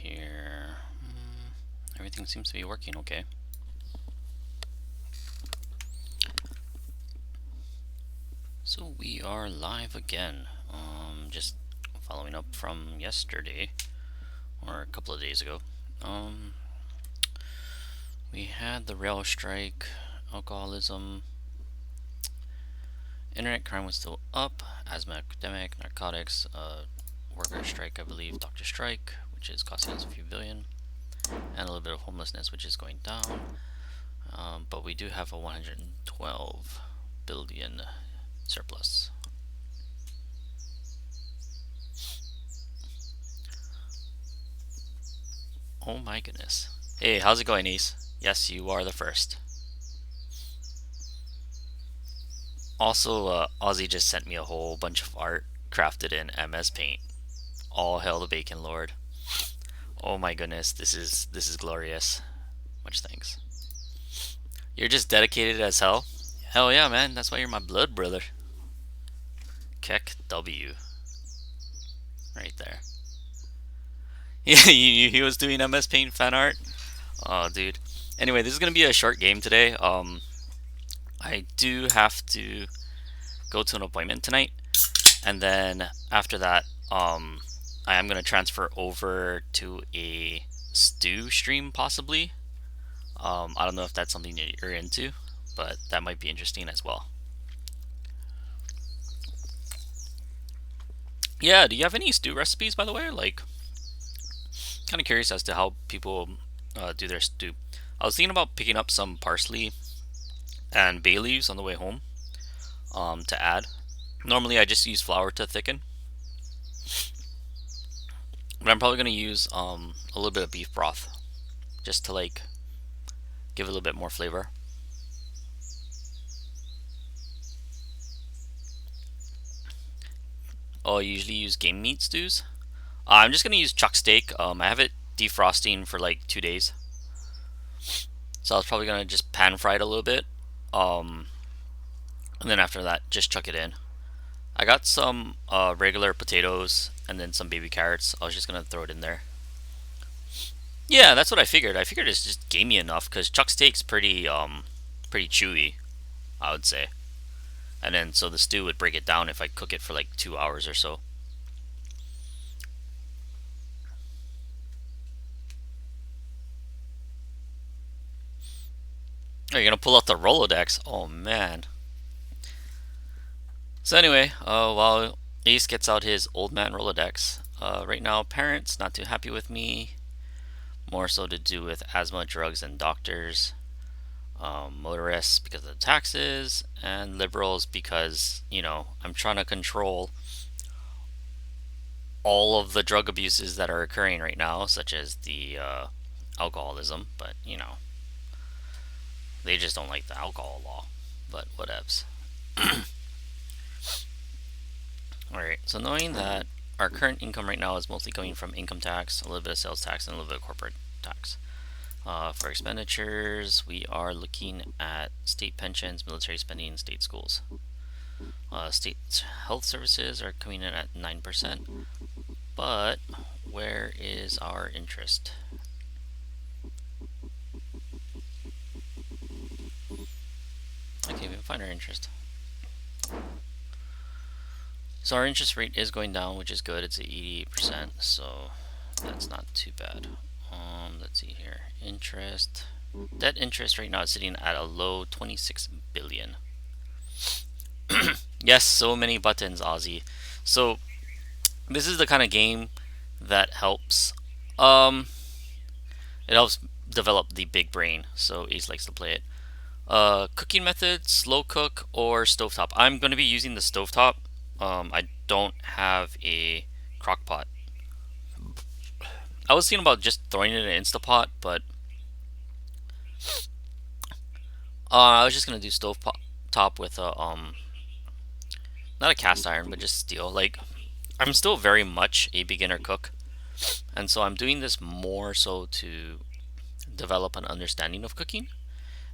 here. Everything seems to be working okay. So we are live again. Just following up from yesterday, or a couple of days ago. We had the rail strike, alcoholism, internet crime was still up, asthma epidemic, narcotics, worker strike, I believe, doctor strike, which is costing us a few billion, and a little bit of homelessness, which is going down. But we do have a 112 billion surplus. Oh my goodness. Hey, how's it going, Ace? Yes, you are the first. Also, Ozzy just sent me a whole bunch of art crafted in MS Paint. All hail the Bacon Lord. Oh my goodness, this is glorious. Much thanks. You're just dedicated as hell. Hell yeah, man. That's why you're my blood brother. Keck W. Right there. Yeah, he was doing MS Paint fan art. Oh, dude. Anyway, this is gonna be a short game today. I do have to go to an appointment tonight, and then after that, I am gonna transfer over to a stew stream possibly. I don't know if that's something that you're into, but that might be interesting as well. Yeah, do you have any stew recipes, by the way? Like, kind of curious as to how people do their stew. I was thinking about picking up some parsley and bay leaves on the way home to add. Normally, I just use flour to thicken, but I'm probably gonna use a little bit of beef broth just to like give it a little bit more flavor. Oh, I usually use game meat stews. I'm just gonna use chuck steak. I have it defrosting for like 2 days, so I was probably gonna just pan fry it a little bit, um, and then after that, just chuck it in. I got some regular potatoes and then some baby carrots. I was just gonna throw it in there. Yeah, that's what I figured. I figured it's just gamey enough because chuck steak's pretty chewy, I would say. And then so the stew would break it down if I cook it for like 2 hours or so. Are you gonna pull out the Rolodex? Oh man. So anyway, while Ace gets out his old man Rolodex, right now parents not too happy with me. More so to do with asthma, drugs, and doctors. Motorists because of the taxes, and liberals because, I'm trying to control all of the drug abuses that are occurring right now, such as the alcoholism, but, they just don't like the alcohol law. But whatevs. Alright, so knowing that our current income right now is mostly coming from income tax, a little bit of sales tax, and a little bit of corporate tax. For expenditures, we are looking at state pensions, military spending, state schools. State health services are coming in at 9%, but where is our interest? I can't even find our interest. So our interest rate is going down, which is good. It's at 88%, so that's not too bad. Let's see here. Interest. Debt interest right now is sitting at a low 26 billion. Yes, so many buttons, Ozzy. So this is the kind of game that helps. It helps develop the big brain. So Ace likes to play it. Cooking method: slow cook or stovetop. I'm going to be using the stovetop. I don't have a crock pot. I was thinking about just throwing it in an Instapot, but I was just gonna do stove top with a not a cast iron, but just steel. Like, I'm still very much a beginner cook, and so I'm doing this more so to develop an understanding of cooking,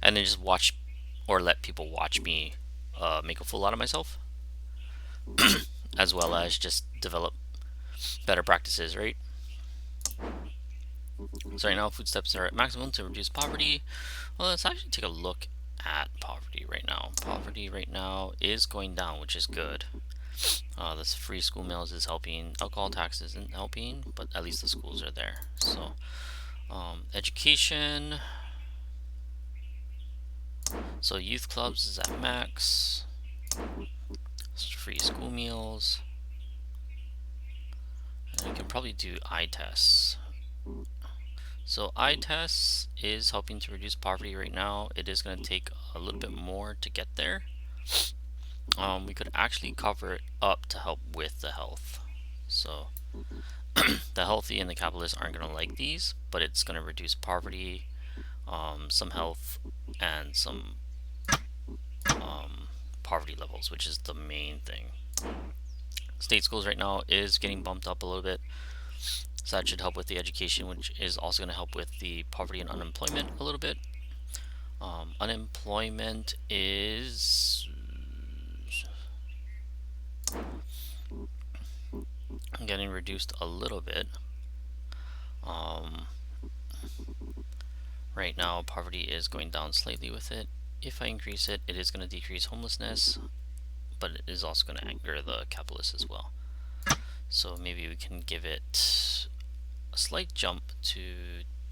and then just watch or let people watch me make a fool out of myself, as well as just develop better practices, right? So right now, food stamps are at maximum to reduce poverty. Well, let's actually take a look at poverty right now. Poverty right now is going down, which is good. This free school meals is helping. Alcohol tax isn't helping, but at least the schools are there. So, education. So youth clubs is at max. Free school meals. And you can probably do eye tests. So eye tests is helping to reduce poverty right now. It is going to take a little bit more to get there. We could actually cover it up to help with the health. So the healthy and the capitalists aren't going to like these, but it's going to reduce poverty, some health, and some poverty levels, which is the main thing. State schools right now is getting bumped up a little bit, so that should help with the education, which is also going to help with the poverty and unemployment a little bit. Unemployment is getting reduced a little bit. Right now, poverty is going down slightly with it. If I increase it, it is going to decrease homelessness, but it is also going to anger the capitalists as well. So maybe we can give it a slight jump to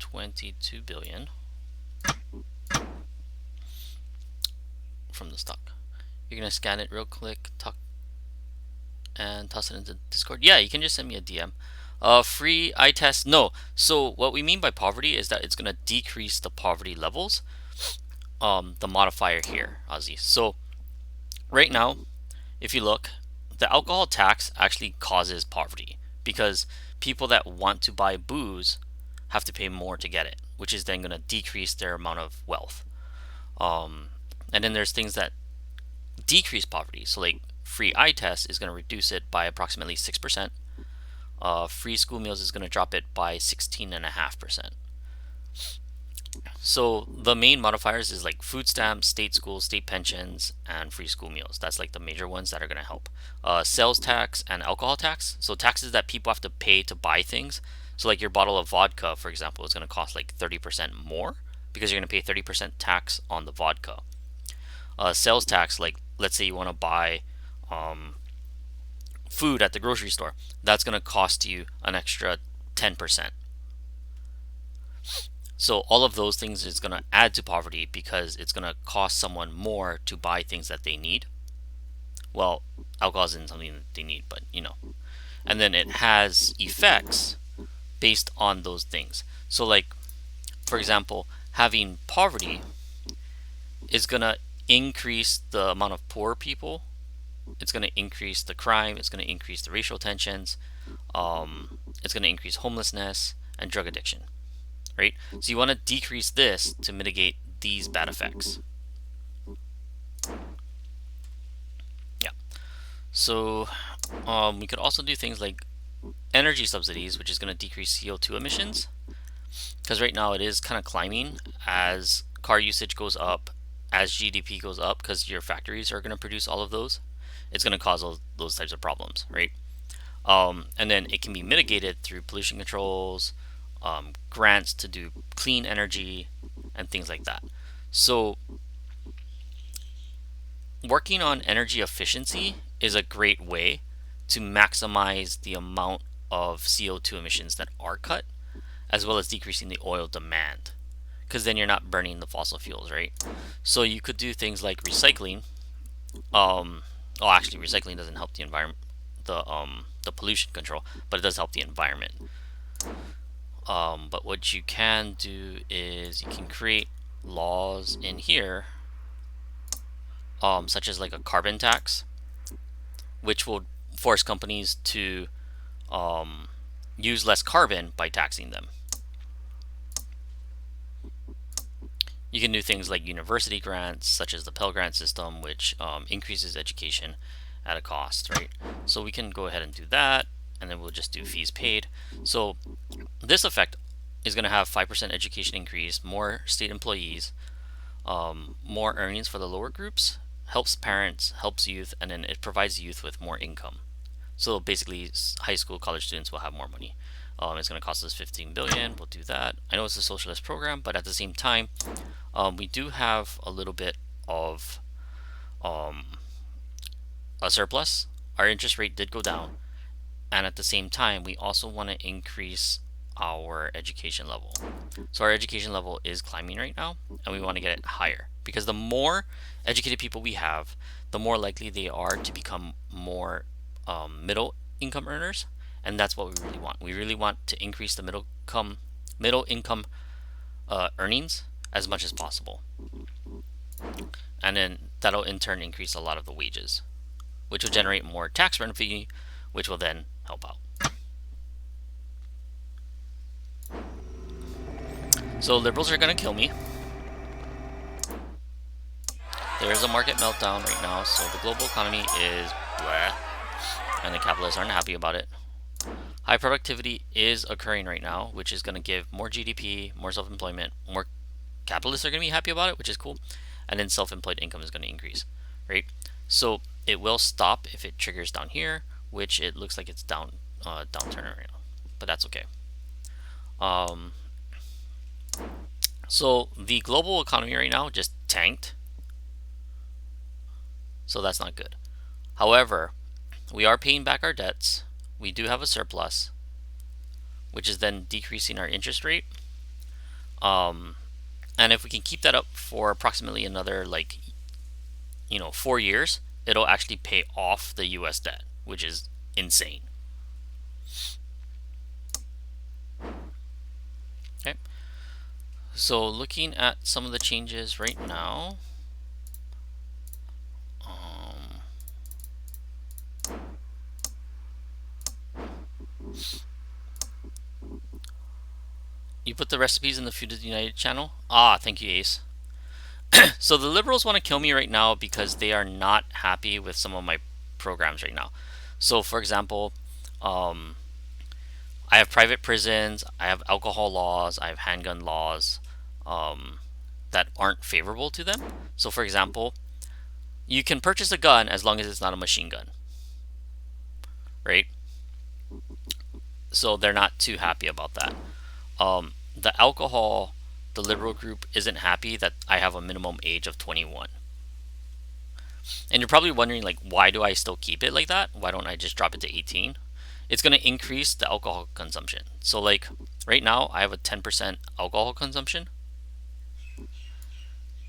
22 billion from the stock. You're going to scan it real quick, and toss it into Discord. Yeah, you can just send me a DM. Free eye test. No. So what we mean by poverty is that it's going to decrease the poverty levels. The modifier here, Ozzy. So right now, if you look, the alcohol tax actually causes poverty because people that want to buy booze have to pay more to get it, which is then going to decrease their amount of wealth. And then there's things that decrease poverty. So like free eye test is going to reduce it by approximately 6%. Free school meals is going to drop it by 16.5%. So the main modifiers is like food stamps, state schools, state pensions, and free school meals. That's like the major ones that are going to help. Sales tax and alcohol tax. So taxes that people have to pay to buy things. So like your bottle of vodka, for example, is going to cost like 30% more because you're going to pay 30% tax on the vodka. Sales tax, like let's say you want to buy food at the grocery store, that's going to cost you an extra 10%. So all of those things is going to add to poverty because it's going to cost someone more to buy things that they need. Well, alcohol isn't something that they need, but you know. And then it has effects based on those things. So like, for example, having poverty is going to increase the amount of poor people. It's going to increase the crime. It's going to increase the racial tensions. It's going to increase homelessness and drug addiction. Right? So you want to decrease this to mitigate these bad effects. Yeah. So we could also do things like energy subsidies, which is going to decrease CO2 emissions. Because right now it is kind of climbing as car usage goes up, as GDP goes up, because your factories are going to produce all of those. It's going to cause those types of problems, right? And then it can be mitigated through pollution controls, grants to do clean energy, and things like that. So working on energy efficiency is a great way to maximize the amount of CO2 emissions that are cut, as well as decreasing the oil demand, because then you're not burning the fossil fuels, right? So you could do things like recycling. Actually, recycling doesn't help the environment, the pollution control, but it does help the environment. But what you can do is you can create laws in here, such as like a carbon tax, which will force companies to use less carbon by taxing them. You can do things like university grants, such as the Pell Grant system, which increases education at a cost, right? So we can go ahead and do that, and then we'll just do fees paid. So this effect is going to have 5% education increase, more state employees, more earnings for the lower groups, helps parents, helps youth, and then it provides youth with more income. So basically, high school, college students will have more money. It's going to cost us 15 billion. We'll do that. I know it's a socialist program, but at the same time, we do have a little bit of a surplus. Our interest rate did go down, and at the same time, we also want to increase our education level. So our education level is climbing right now, and we want to get it higher, because the more educated people we have, the more likely they are to become more middle income earners, and that's what we really want. We really want to increase the middle income earnings as much as possible, and then that'll in turn increase a lot of the wages, which will generate more tax revenue, which will then help out. So liberals are going to kill me. There's a market meltdown right now, so the global economy is bleh, and the capitalists aren't happy about it. High productivity is occurring right now, which is going to give more GDP, more self-employment, more capitalists are going to be happy about it, which is cool, and then self-employed income is going to increase, right? So it will stop if it triggers down here, which it looks like it's downturn right now, but that's okay. So the global economy right now just tanked, so that's not good. However, we are paying back our debts. We do have a surplus, which is then decreasing our interest rate. And if we can keep that up for approximately another 4 years, it'll actually pay off the US debt, which is insane. Okay. So looking at some of the changes right now, you put the recipes in the Food United channel? Ah, thank you, Ace. So the liberals want to kill me right now because they are not happy with some of my programs right now. So for example, I have private prisons, I have alcohol laws, I have handgun laws that aren't favorable to them. So for example, you can purchase a gun as long as it's not a machine gun, right? So they're not too happy about that. The alcohol, the liberal group isn't happy that I have a minimum age of 21. And you're probably wondering, like, why do I still keep it like that? Why don't I just drop it to 18? It's going to increase the alcohol consumption. So like right now I have a 10% alcohol consumption.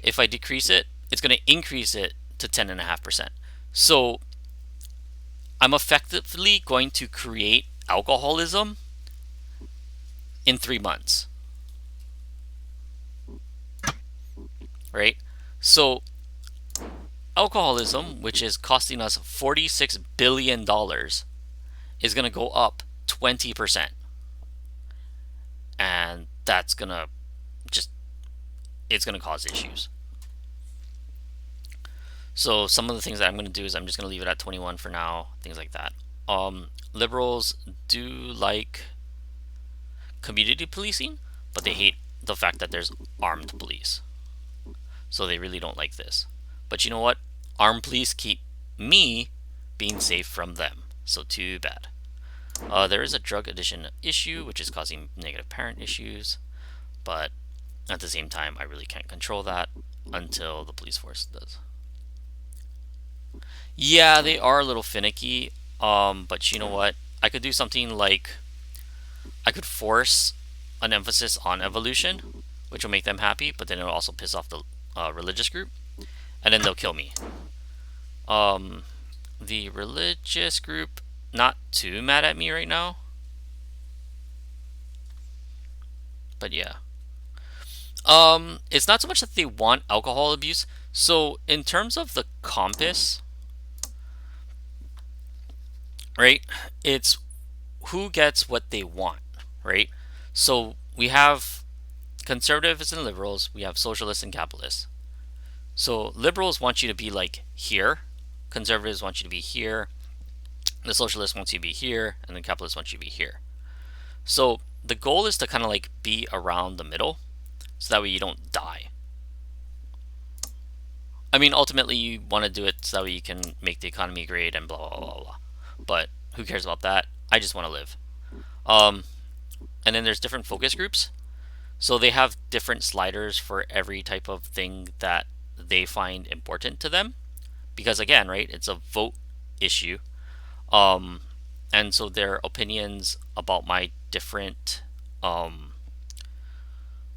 If I decrease it, it's going to increase it to 10.5%. So I'm effectively going to create alcoholism in 3 months. Right? So alcoholism, which is costing us $46 billion, is going to go up 20%. And that's going to it's going to cause issues. So some of the things that I'm going to do is I'm just going to leave it at 21 for now, things like that. Liberals do like community policing, but they hate the fact that there's armed police. So they really don't like this. But you know what? Armed police keep me being safe from them. So too bad. There is a drug addiction issue, which is causing negative parent issues, but at the same time, I really can't control that until the police force does. Yeah, they are a little finicky, but you know what? I could do something like I could force an emphasis on evolution, which will make them happy, but then it'll also piss off the religious group, and then they'll kill me. The religious group, not too mad at me right now, but yeah. It's not so much that they want alcohol abuse. So in terms of the compass, right, it's who gets what they want, right? So we have conservatives and liberals, we have socialists and capitalists. So liberals want you to be like here, conservatives want you to be here, the socialists want you to be here, and the capitalists want you to be here. So the goal is to kind of like be around the middle, so that way you don't die. I mean, ultimately you want to do it so that way you can make the economy great and blah blah blah blah. But who cares about that? I just want to live. and then there's different focus groups. So they have different sliders for every type of thing that they find important to them. Because again, right, it's a vote issue. Um, and so their opinions about my different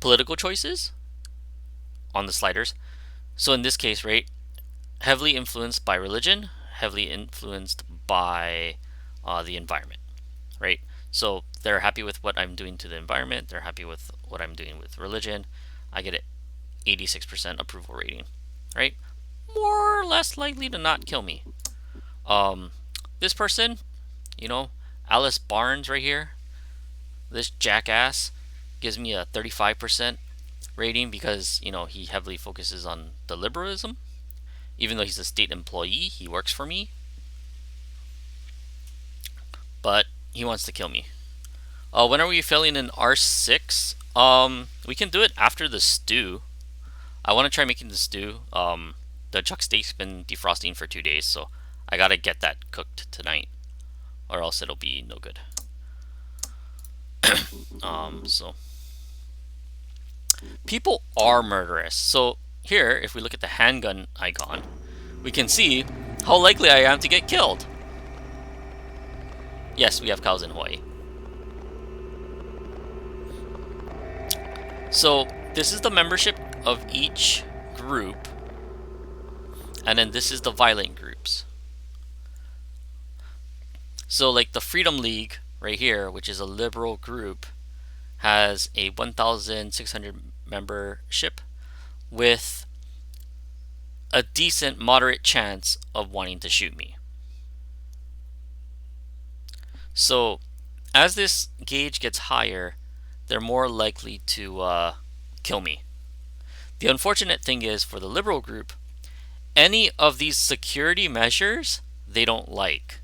political choices on the sliders. So in this case, right, heavily influenced by religion, heavily influenced by the environment, right? So they're happy with what I'm doing to the environment. They're happy with what I'm doing with religion. I get an 86% approval rating, right? More or less likely to not kill me. Um, this person, you know, Alice Barnes right here, this jackass gives me a 35% rating because, he heavily focuses on the liberalism. Even though he's a state employee, he works for me, but he wants to kill me. When are we filling in R6? We can do it after the stew. I want to try making the stew. The chuck steak's been defrosting for 2 days, so I gotta get that cooked tonight, or else it'll be no good. So people are murderous. So here, if we look at the handgun icon, we can see how likely I am to get killed. Yes, we have cows in Hawaii. So this is the membership of each group, and then this is the violent groups. So like the Freedom League right here, which is a liberal group, has a 1,600 membership with a decent moderate chance of wanting to shoot me. So as this gauge gets higher, they're more likely to kill me. The unfortunate thing is, for the liberal group, any of these security measures they don't like.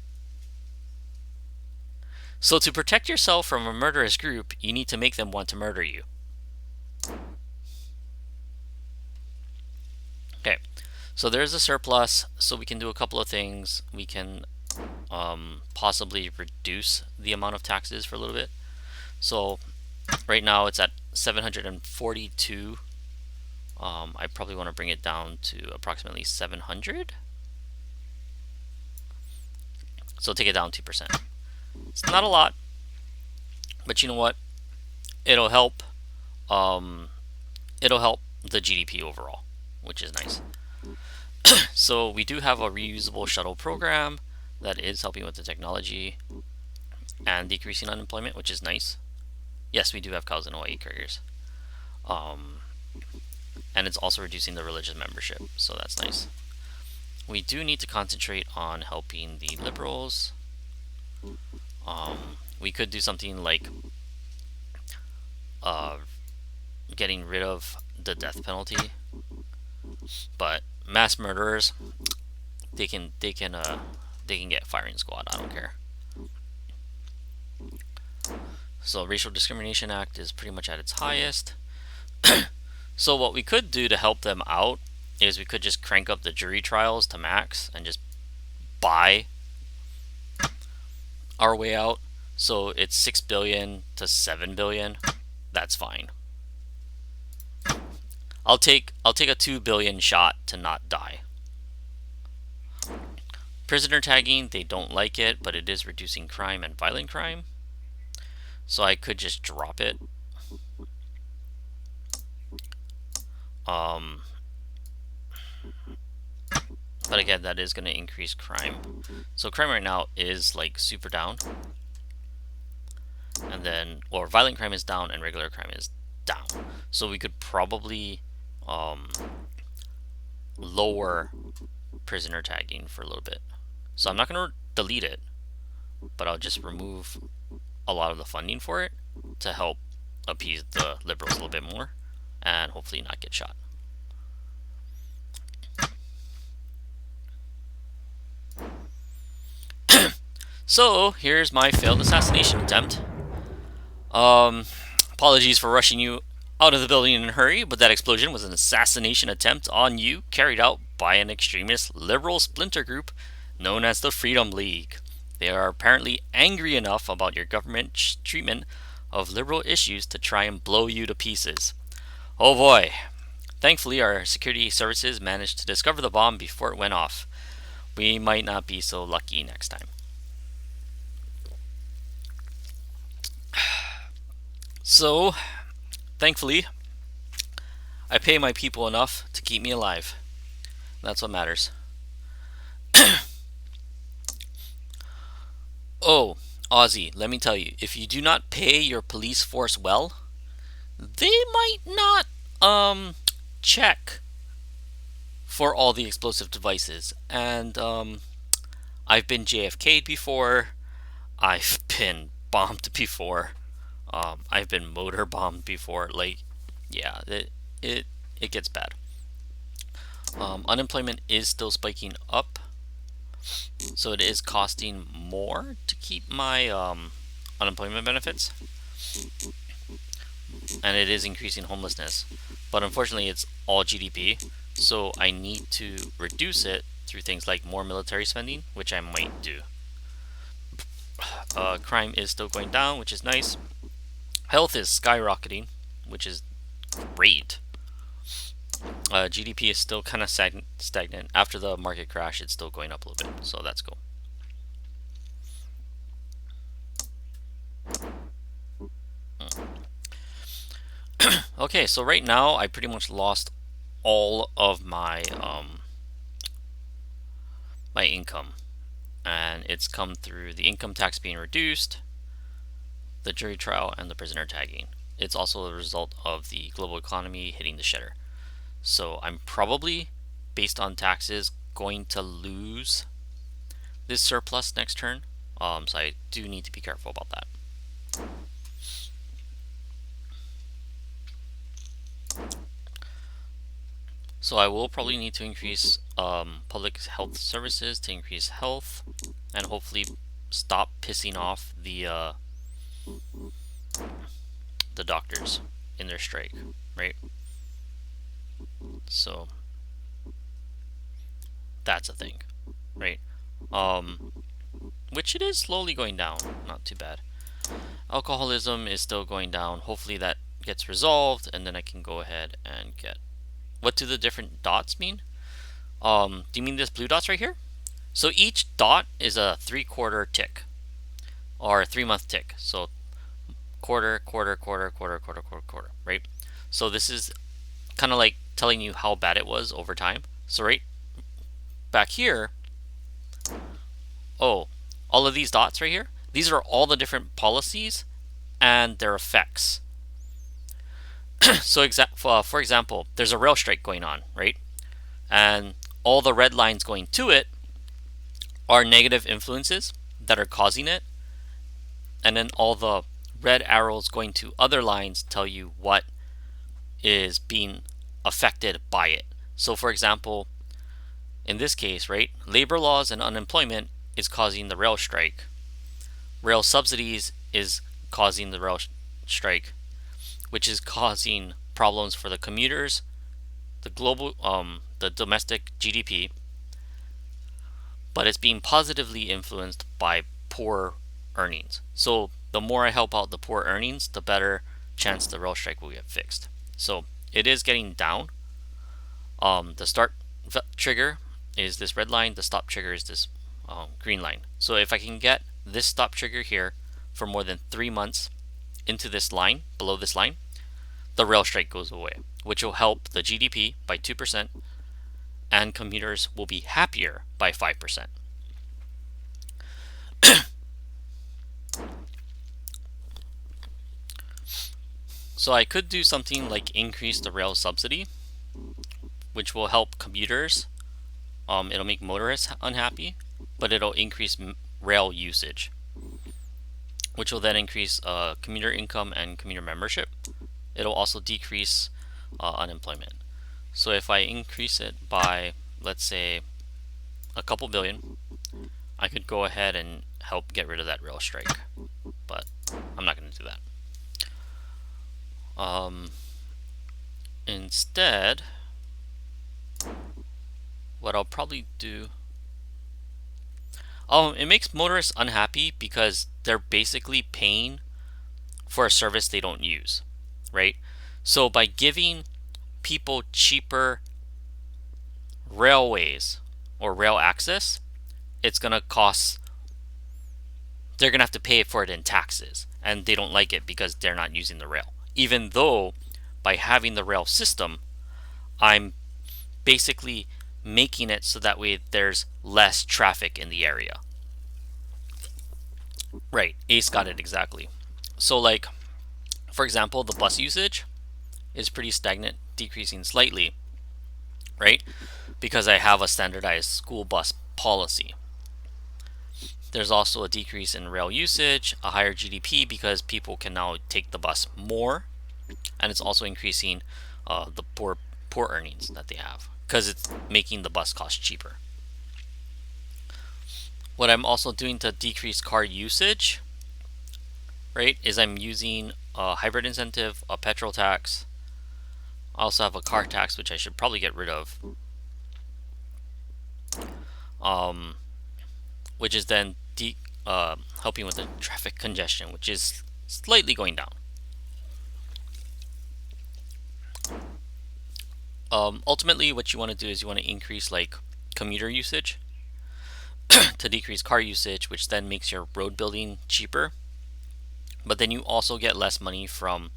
So to protect yourself from a murderous group, you need to make them want to murder you. Okay, so there's a surplus, so we can do a couple of things. We can possibly reduce the amount of taxes for a little bit. So right now it's at 742. I probably want to bring it down to approximately 700. So take it down 2%. It's not a lot, but you know what? It'll help. It'll help the GDP overall, which is nice. So we do have a reusable shuttle program that is helping with the technology and decreasing unemployment, which is nice. Yes, we do have cows in Hawaii couriers. And it's also reducing the religious membership, so that's nice. We do need to concentrate on helping the liberals. We could do something like getting rid of the death penalty, but mass murderers, they can get firing squad. I don't care. So Racial Discrimination Act is pretty much at its highest. So what we could do to help them out is we could just crank up the jury trials to max and just buy our way out. So it's 6 billion to 7 billion. That's fine. I'll take a 2 billion shot to not die. Prisoner tagging, they don't like it, but it is reducing crime and violent crime. So I could just drop it. But again, that is going to increase crime. So crime right now is like super down. And then, or violent crime is down and regular crime is down. So we could probably lower prisoner tagging for a little bit. So I'm not going to delete it, but I'll just remove a lot of the funding for it to help appease the liberals a little bit more and hopefully not get shot. So here's my failed assassination attempt. Apologies for rushing you out of the building in a hurry, but that explosion was an assassination attempt on you carried out by an extremist liberal splinter group known as the Freedom League. They are apparently angry enough about your government treatment of liberal issues to try and blow you to pieces. Oh boy. Thankfully, our security services managed to discover the bomb before it went off. We might not be so lucky next time. So, thankfully, I pay my people enough to keep me alive. That's what matters. Oh, Aussie, let me tell you, if you do not pay your police force well, they might not check for all the explosive devices. And I've been JFK'd before. I've been bombed before. I've been motor bombed before. Like, yeah, it gets bad. Unemployment is still spiking up, so it is costing more to keep my unemployment benefits, and it is increasing homelessness. But unfortunately, it's all GDP, so I need to reduce it through things like more military spending, which I might do. Crime is still going down, which is nice. Health is skyrocketing, which is great. GDP is still kind of stagnant. After the market crash, it's still going up a little bit, so that's cool. Okay, so right now I pretty much lost all of my my income, and it's come through the income tax being reduced, the jury trial, and the prisoner tagging. It's also a result of the global economy hitting the shitter. So I'm probably, based on taxes, going to lose this surplus next turn. So I do need to be careful about that. So I will probably need to increase public health services to increase health, and hopefully stop pissing off the doctors in their strike, right? So that's a thing, right? Which it is slowly going down, not too bad. Alcoholism is still going down. Hopefully that gets resolved, and then I can go ahead and get. What do the different dots mean? Do you mean this blue dots right here? So each dot is a 3/4 tick, or a 3-month tick. So quarter, quarter, quarter, quarter, quarter, quarter, quarter, right? So this is kind of like telling you how bad it was over time. So right back here, oh, all of these dots right here, these are all the different policies and their effects. So for example, there's a rail strike going on, right? And all the red lines going to it are negative influences that are causing it. And then all the red arrows going to other lines tell you what is being affected by it. So for example, in this case, right, labor laws and unemployment is causing the rail strike. Rail subsidies is causing the rail strike, which is causing problems for the commuters, the global, the domestic GDP, but it's being positively influenced by poor earnings. So the more I help out the poor earnings, the better chance the rail strike will get fixed. So it is getting down. The start trigger is this red line. The stop trigger is this green line. So if I can get this stop trigger here for more than 3 months into this line, below this line, the rail strike goes away, which will help the GDP by 2%, and commuters will be happier by 5%. So I could do something like increase the rail subsidy, which will help commuters. It'll make motorists unhappy, but it'll increase rail usage, which will then increase commuter income and commuter membership. It'll also decrease unemployment. So if I increase it by, let's say, a couple billion, I could go ahead and help get rid of that rail strike, but I'm not going to do that. Instead, what I'll probably do, it makes motorists unhappy because they're basically paying for a service they don't use, right? So by giving people cheaper railways or rail access, it's going to cost, they're going to have to pay for it in taxes, and they don't like it because they're not using the rail. Even though by having the rail system, I'm basically making it so that way there's less traffic in the area. Right, Ace got it exactly. So like, for example, the bus usage is pretty stagnant, decreasing slightly, right? Because I have a standardized school bus policy. There's also a decrease in rail usage, a higher GDP because people can now take the bus more, and it's also increasing the poor earnings that they have because it's making the bus cost cheaper. What I'm also doing to decrease car usage, right, is I'm using a hybrid incentive, a petrol tax. I also have a car tax, which I should probably get rid of, which is then helping with the traffic congestion, which is slightly going down. Ultimately, what you want to do is you want to increase like commuter usage to decrease car usage, which then makes your road building cheaper. But then you also get less money from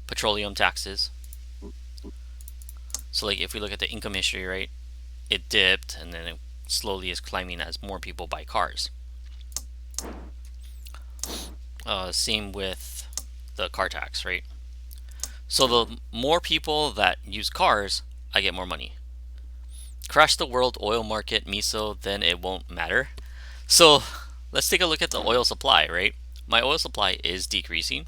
petroleum taxes. So like if we look at the income history, right, it dipped and then it slowly is climbing as more people buy cars. Same with the car tax, right? So the more people that use cars, I get more money. Crash the world oil market, MISO, then it won't matter. So let's take a look at the oil supply, right? My oil supply is decreasing,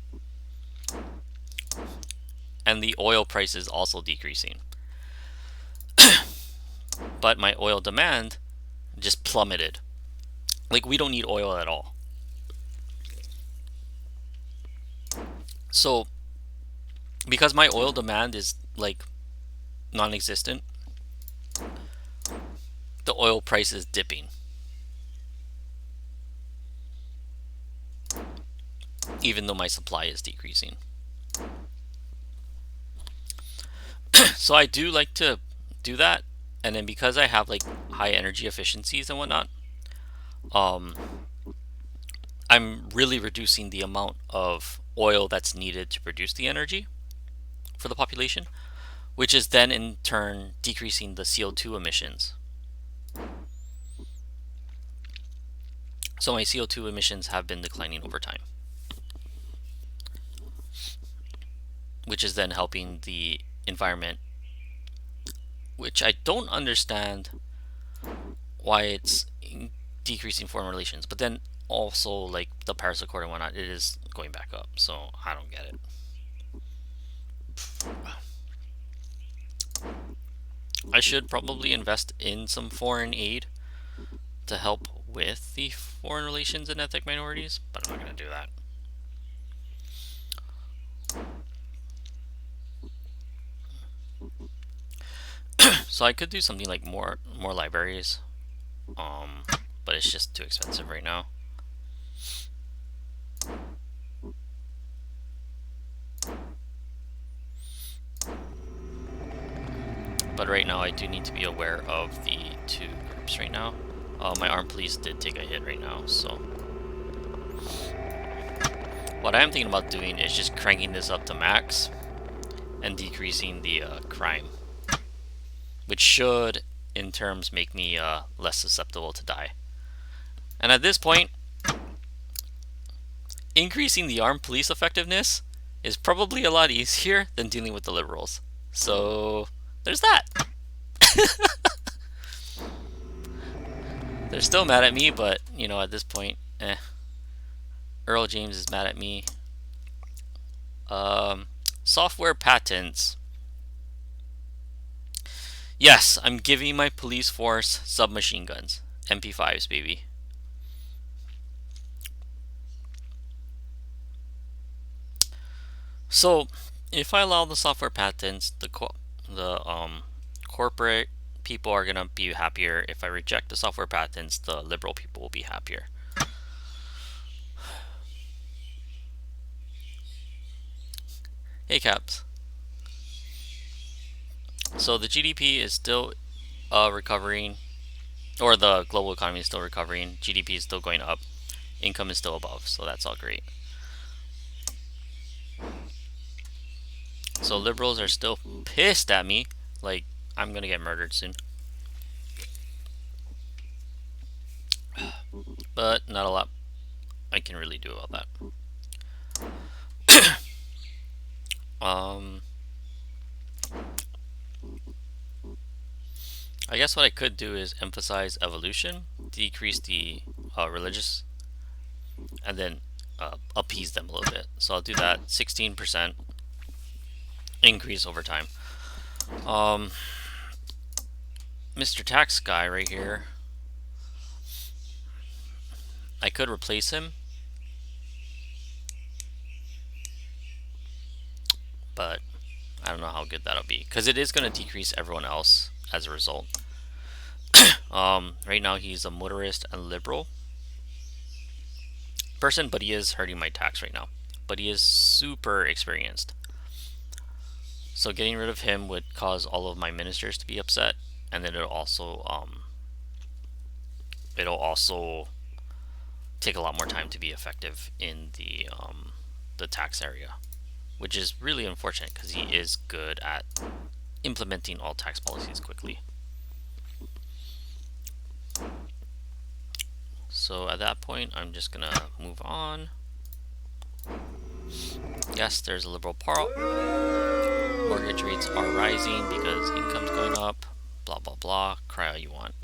and the oil price is also decreasing. But my oil demand just plummeted. Like, we don't need oil at all. So because my oil demand is like non-existent, the oil price is dipping, even though my supply is decreasing. So I do like to do that, and then because I have like high energy efficiencies and whatnot, I'm really reducing the amount of oil that's needed to produce the energy for the population, which is then in turn decreasing the CO2 emissions. So my CO2 emissions have been declining over time, which is then helping the environment, which I don't understand why it's decreasing foreign relations, but then also like the Paris Accord and whatnot, it is going back up, so I don't get it. I should probably invest in some foreign aid to help with the foreign relations and ethnic minorities, but I'm not going to do that. So I could do something like more libraries, but it's just too expensive right now. But right now I do need to be aware of the two groups right now. My armed police did take a hit right now, so what I am thinking about doing is just cranking this up to max and decreasing the crime, which should in terms make me less susceptible to die. And at this point, increasing the armed police effectiveness is probably a lot easier than dealing with the liberals. So there's that. They're still mad at me, but you know, at this point, Earl James is mad at me. Software patents. Yes, I'm giving my police force submachine guns. MP5s, baby. So, if I allow the software patents, the corporate people are gonna be happier. If I reject the software patents, the liberal people will be happier. Hey Caps. So the GDP is still recovering, or the global economy is still recovering. GDP is still going up. Income is still above, so that's all great. So liberals are still pissed at me. Like, I'm gonna get murdered soon. But not a lot I can really do about that. I guess what I could do is emphasize evolution, decrease the religious, and then appease them a little bit. So I'll do that. 16% increase over time. Mr. Tax Guy right here, I could replace him, but I don't know how good that'll be because it is going to decrease everyone else as a result. Right now he's a motorist and liberal person, but he is hurting my tax right now. But he is super experienced. So getting rid of him would cause all of my ministers to be upset, and then it'll also take a lot more time to be effective in the tax area, which is really unfortunate because he is good at implementing all tax policies quickly. So at that point, I'm just gonna move on. Yes, there's a liberal part. Mortgage rates are rising because income's going up. Blah blah blah. Cry all you want.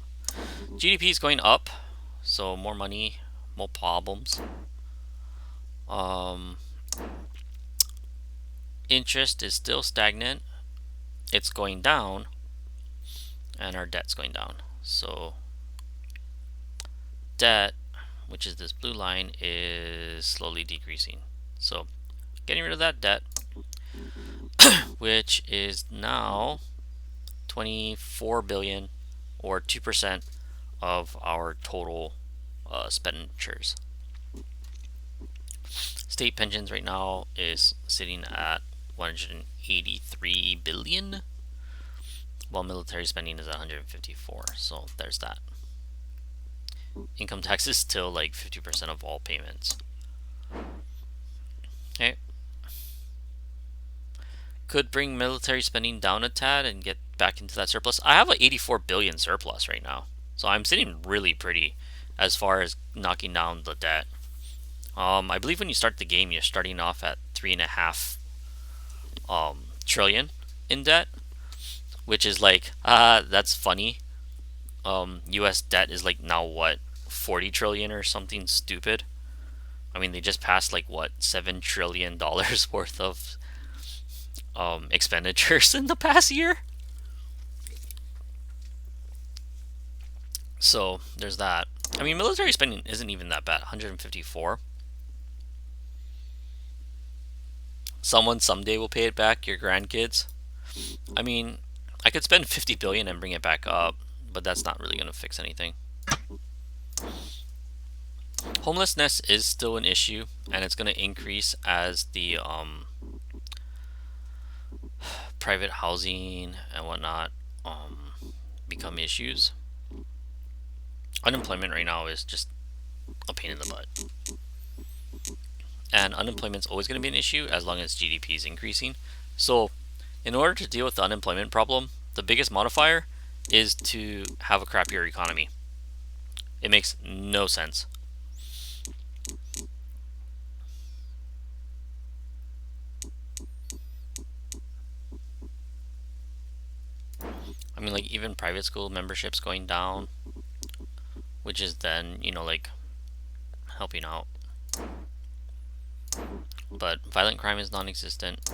GDP is going up, so more money, more problems. Interest is still stagnant. It's going down, and our debt's going down. So debt, which is this blue line, is slowly decreasing. So getting rid of that debt, which is now 24 billion or 2% of our total expenditures. State pensions right now is sitting at 183 billion, while military spending is 154. So there's that. Income tax is still like 50% of all payments. Okay. Could bring military spending down a tad and get back into that surplus. I have an 84 billion surplus right now, so I'm sitting really pretty as far as knocking down the debt. I believe when you start the game, you're starting off at 3.5 trillion in debt, which is like, that's funny. U.S. debt is like now what, 40 trillion or something stupid. I mean, they just passed like what, $7 trillion worth of expenditures in the past year. So there's that. I mean, military spending isn't even that bad. 154. Someone someday will pay it back. Your grandkids. I mean, I could spend 50 billion and bring it back up, but that's not really going to fix anything. Homelessness is still an issue, and it's going to increase as the private housing and whatnot become issues. Unemployment right now is just a pain in the butt. And unemployment's always going to be an issue as long as GDP is increasing. So, in order to deal with the unemployment problem, the biggest modifier is to have a crappier economy. It makes no sense. I mean, like, even private school memberships going down, which is then, like, helping out. But violent crime is non-existent,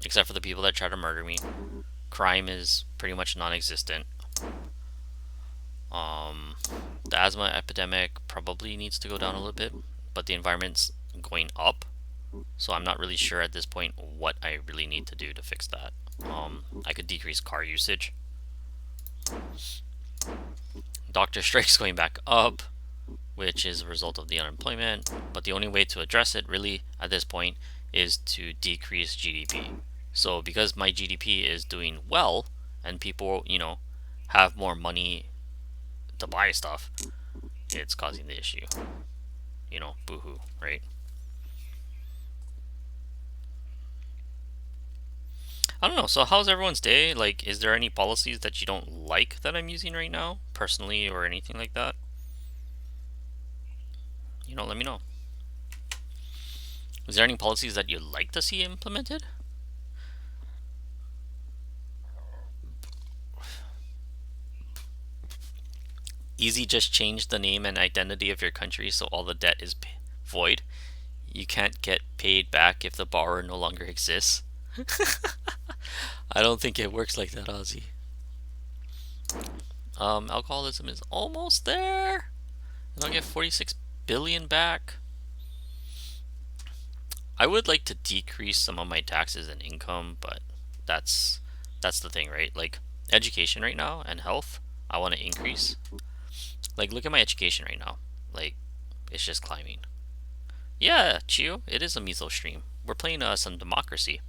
except for the people that try to murder me. Crime is pretty much non-existent. The asthma epidemic probably needs to go down a little bit, but the environment's going up, so I'm not really sure at this point what I really need to do to fix that. I could decrease car usage. Doctor strikes going back up, which is a result of the unemployment, but the only way to address it really at this point is to decrease GDP. So because my GDP is doing well and people, have more money to buy stuff, it's causing the issue. Boohoo, right? I don't know. So how's everyone's day? Like, is there any policies that you don't like that I'm using right now, personally, or anything like that? Let me know. Is there any policies that you'd like to see implemented? Easy just change the name and identity of your country so all the debt is void. You can't get paid back if the borrower no longer exists. I don't think it works like that, Ozzy. Alcoholism is almost there. And I'll get 46 billion back. I would like to decrease some of my taxes and income, but that's the thing, right? Like education right now and health, I want to increase. Like look at my education right now. Like it's just climbing. Yeah, Chio, it is a Miso stream. We're playing some democracy.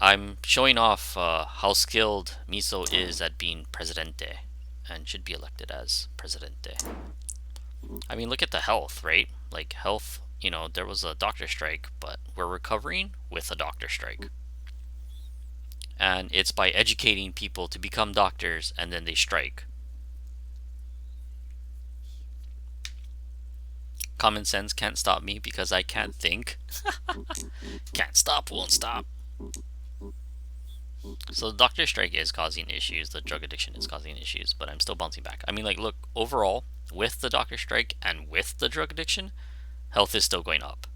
I'm showing off how skilled Miso is at being presidente and should be elected as presidente. I mean, look at the health, right? Like health, there was a doctor strike, but we're recovering with a doctor strike. And it's by educating people to become doctors and then they strike. Common sense can't stop me because I can't think. Can't stop, won't stop. So the doctor strike is causing issues, the drug addiction is causing issues, but I'm still bouncing back. I mean, like, look, overall, with the doctor strike and with the drug addiction, health is still going up.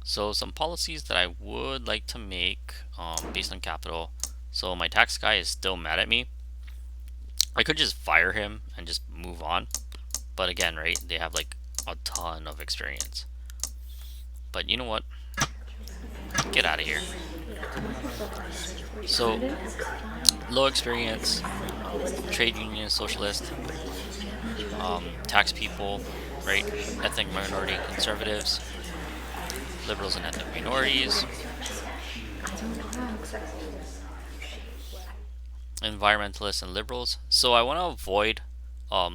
So some policies that I would like to make based on capital. So my tax guy is still mad at me. I could just fire him and just move on. But again, right, they have like a ton of experience. But you know what? Get out of here. So, low experience, trade union, socialist, tax people, right? Ethnic minority conservatives, liberals and ethnic minorities, environmentalists and liberals. So I want to avoid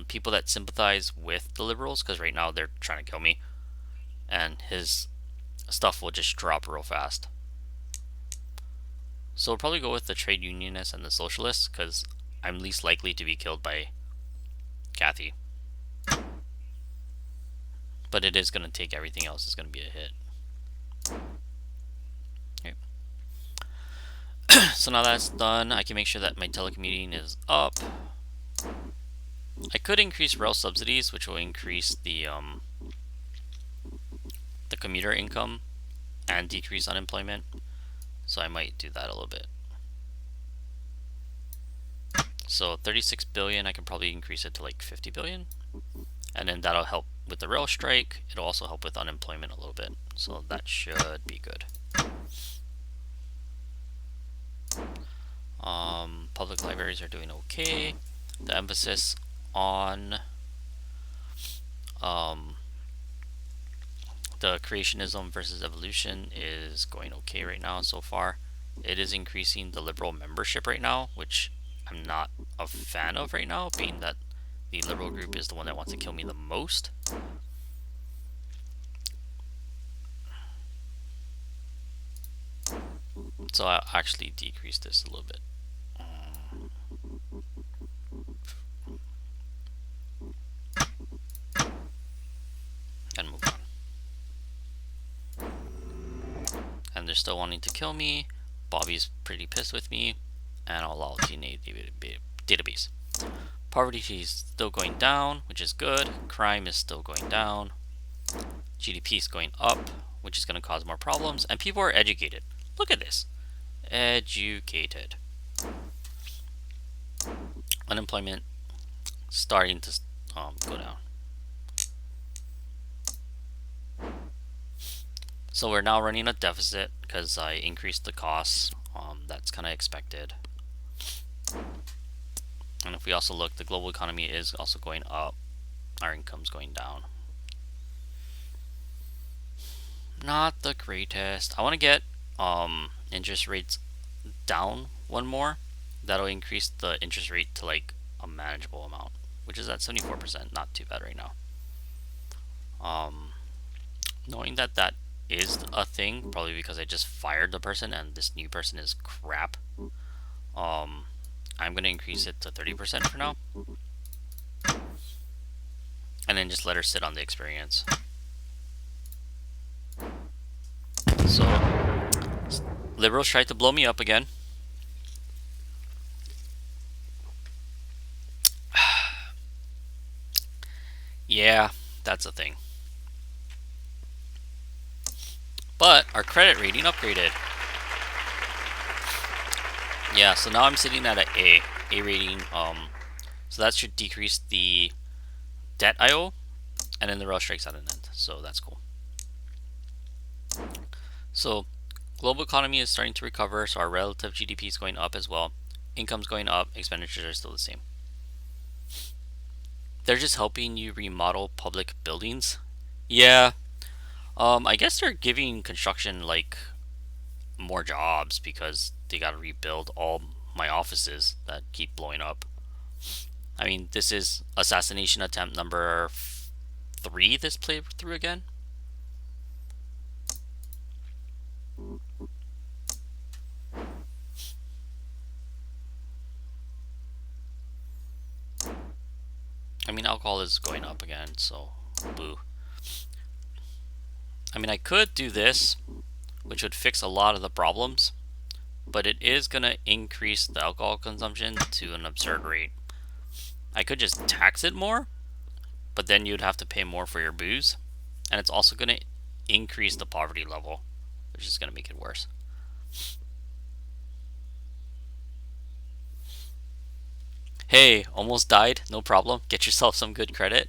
people that sympathize with the liberals because right now they're trying to kill me, and his stuff will just drop real fast. So I'll probably go with the trade unionists and the socialists because I'm least likely to be killed by Kathy. But it is going to take everything else is going to be a hit. Okay. So now that's done, I can make sure that my telecommuting is up. I could increase rail subsidies, which will increase the commuter income and decrease unemployment. So I might do that a little bit. So 36 billion, I can probably increase it to like 50 billion. And then that'll help with the rail strike. It'll also help with unemployment a little bit. So that should be good. Public libraries are doing okay. The emphasis on the creationism versus evolution is going okay right now so far. It is increasing the liberal membership right now, which I'm not a fan of right now, being that the liberal group is the one that wants to kill me the most. So I'll actually decrease this a little bit. And move on. And they're still wanting to kill me. Bobby's pretty pissed with me. And I'll allow DNA database. Poverty is still going down, which is good. Crime is still going down. GDP is going up, which is going to cause more problems. And people are educated. Look at this. Educated. Unemployment starting to go down. So we're now running a deficit because I increased the costs. That's kind of expected. And if we also look, the global economy is also going up. Our income's going down. not the greatest. I want to get interest rates down one more. That'll increase the interest rate to like a manageable amount, which is at 74%. Not too bad right now. Knowing that that is a thing, probably because I just fired the person and this new person is crap. I'm gonna increase it to 30% for now, and then just let her sit on the experience. So, liberals tried to blow me up again. Yeah, that's a thing. But our credit rating upgraded. Yeah, so now I'm sitting at an A rating. So that should decrease the debt I owe, and then the rail strikes at an end. So that's cool. So global economy is starting to recover, so our relative GDP is going up as well. Income's going up, expenditures are still the same. They're just helping you remodel public buildings. Yeah. I guess they're giving construction like more jobs because they gotta rebuild all my offices that keep blowing up. I mean, this is assassination attempt number 3 this playthrough again. I mean, alcohol is going up again, so boo. I mean, I could do this, which would fix a lot of the problems, but it is going to increase the alcohol consumption to an absurd rate. I could just tax it more, but then you'd have to pay more for your booze, and it's also going to increase the poverty level, which is going to make it worse. Hey, almost died, no problem. Get yourself some good credit.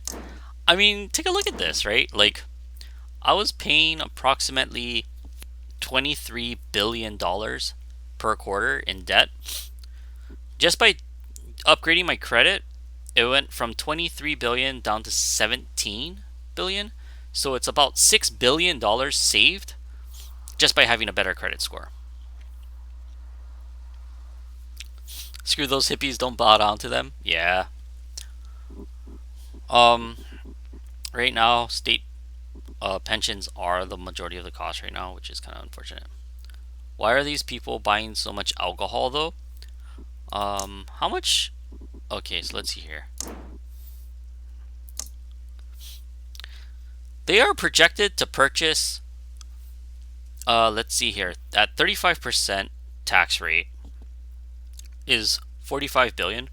I mean, take a look at this, right? Like, I was paying approximately $23 billion per quarter in debt. Just by upgrading my credit, it went from 23 billion down to 17 billion. So it's about $6 billion saved just by having a better credit score. Screw those hippies, don't bow down to them. Yeah. Right now, state pensions are the majority of the cost right now, which is kind of unfortunate. Why are these people buying so much alcohol though? How much? Okay, so let's see here. They are projected to purchase, let's see here, at 35% tax rate is 45 billion.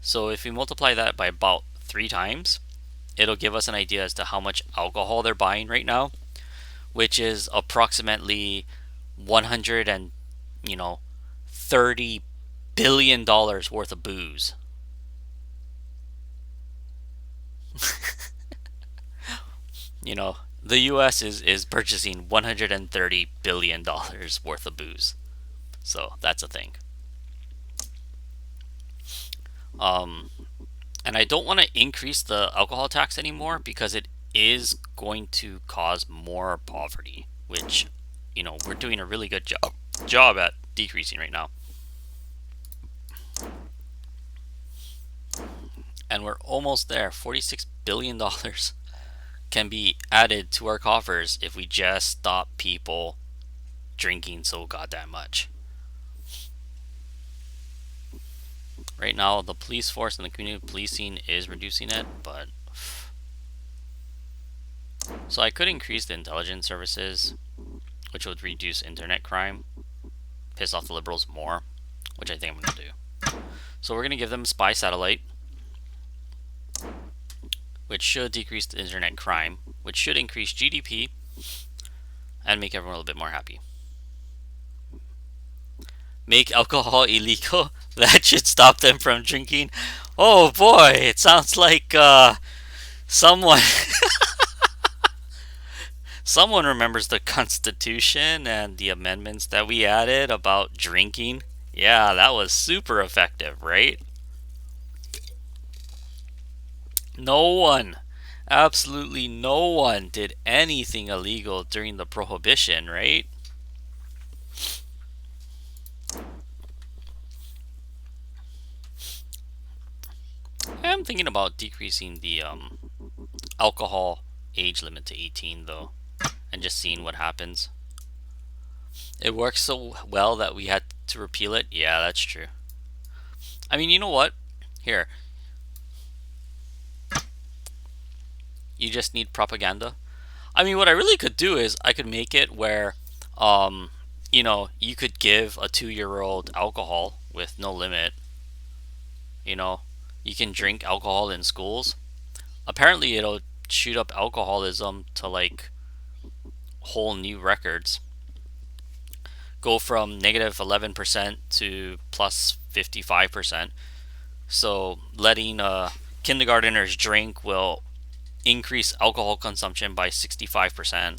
So if we multiply that by about 3 times, it'll give us an idea as to how much alcohol they're buying right now, which is approximately 130 billion dollars worth of booze. The US is purchasing 130 billion dollars worth of booze. So that's a thing. And I don't want to increase the alcohol tax anymore because it is going to cause more poverty, which, we're doing a really good job at decreasing right now. And we're almost there. $46 billion can be added to our coffers if we just stop people drinking so goddamn much. Right now, the police force and the community policing is reducing it, but... So I could increase the intelligence services, which would reduce internet crime, piss off the liberals more, which I think I'm going to do. So we're going to give them spy satellite, which should decrease the internet crime, which should increase GDP, and make everyone a little bit more happy. Make alcohol illegal? That should stop them from drinking. Oh boy, it sounds like someone someone remembers the Constitution and the amendments that we added about drinking. Yeah, that was super effective, right? No one. Absolutely no one did anything illegal during the prohibition, right? I'm thinking about decreasing the alcohol age limit to 18 though, and just seeing what happens. It works so well that we had to repeal it. Yeah, that's true. I mean, you know what? Here, you just need propaganda. I mean, what I really could do is I could make it where, um, you could give a 2-year-old alcohol with no limit. You know, you can drink alcohol in schools. Apparently, it'll shoot up alcoholism to like whole new records. Go from negative 11% to plus 55%. So, letting kindergarteners drink will increase alcohol consumption by 65%.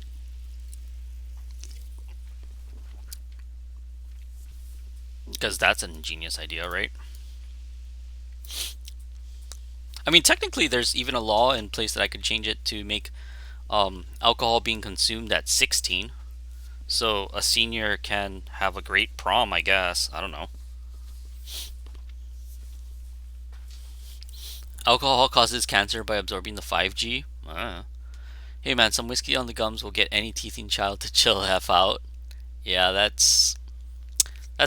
Because that's an ingenious idea, right? I mean, technically, there's even a law in place that I could change it to make alcohol being consumed at 16. So a senior can have a great prom, I guess. I don't know. Alcohol causes cancer by absorbing the 5G. Hey man, some whiskey on the gums will get any teething child to chill F out. Yeah, that's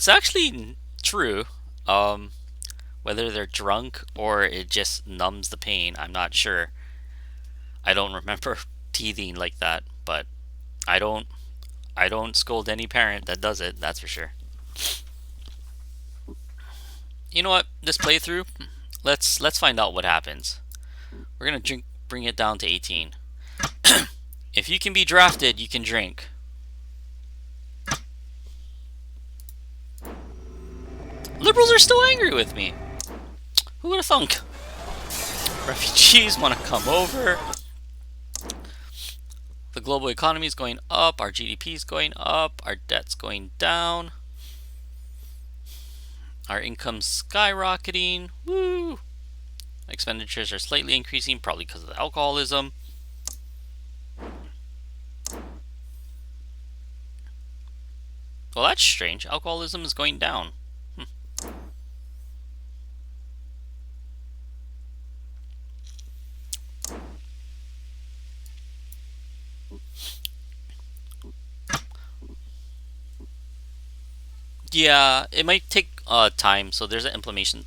actually true. Um, Whether they're drunk or it just numbs the pain, I'm not sure. I don't remember teething like that, but I don't I don't scold any parent that does it, that's for sure. You know what? This playthrough, let's find out what happens. We're gonna bring it down to 18. If you can be drafted, you can drink. Liberals are still angry with me. Who would have thunk? Refugees want to come over. The global economy is going up. Our GDP is going up. Our debt's going down. Our income's skyrocketing. Woo! Expenditures are slightly increasing, probably because of the alcoholism. Well, that's strange. Alcoholism is going down. Yeah, it might take time. So there's an implementation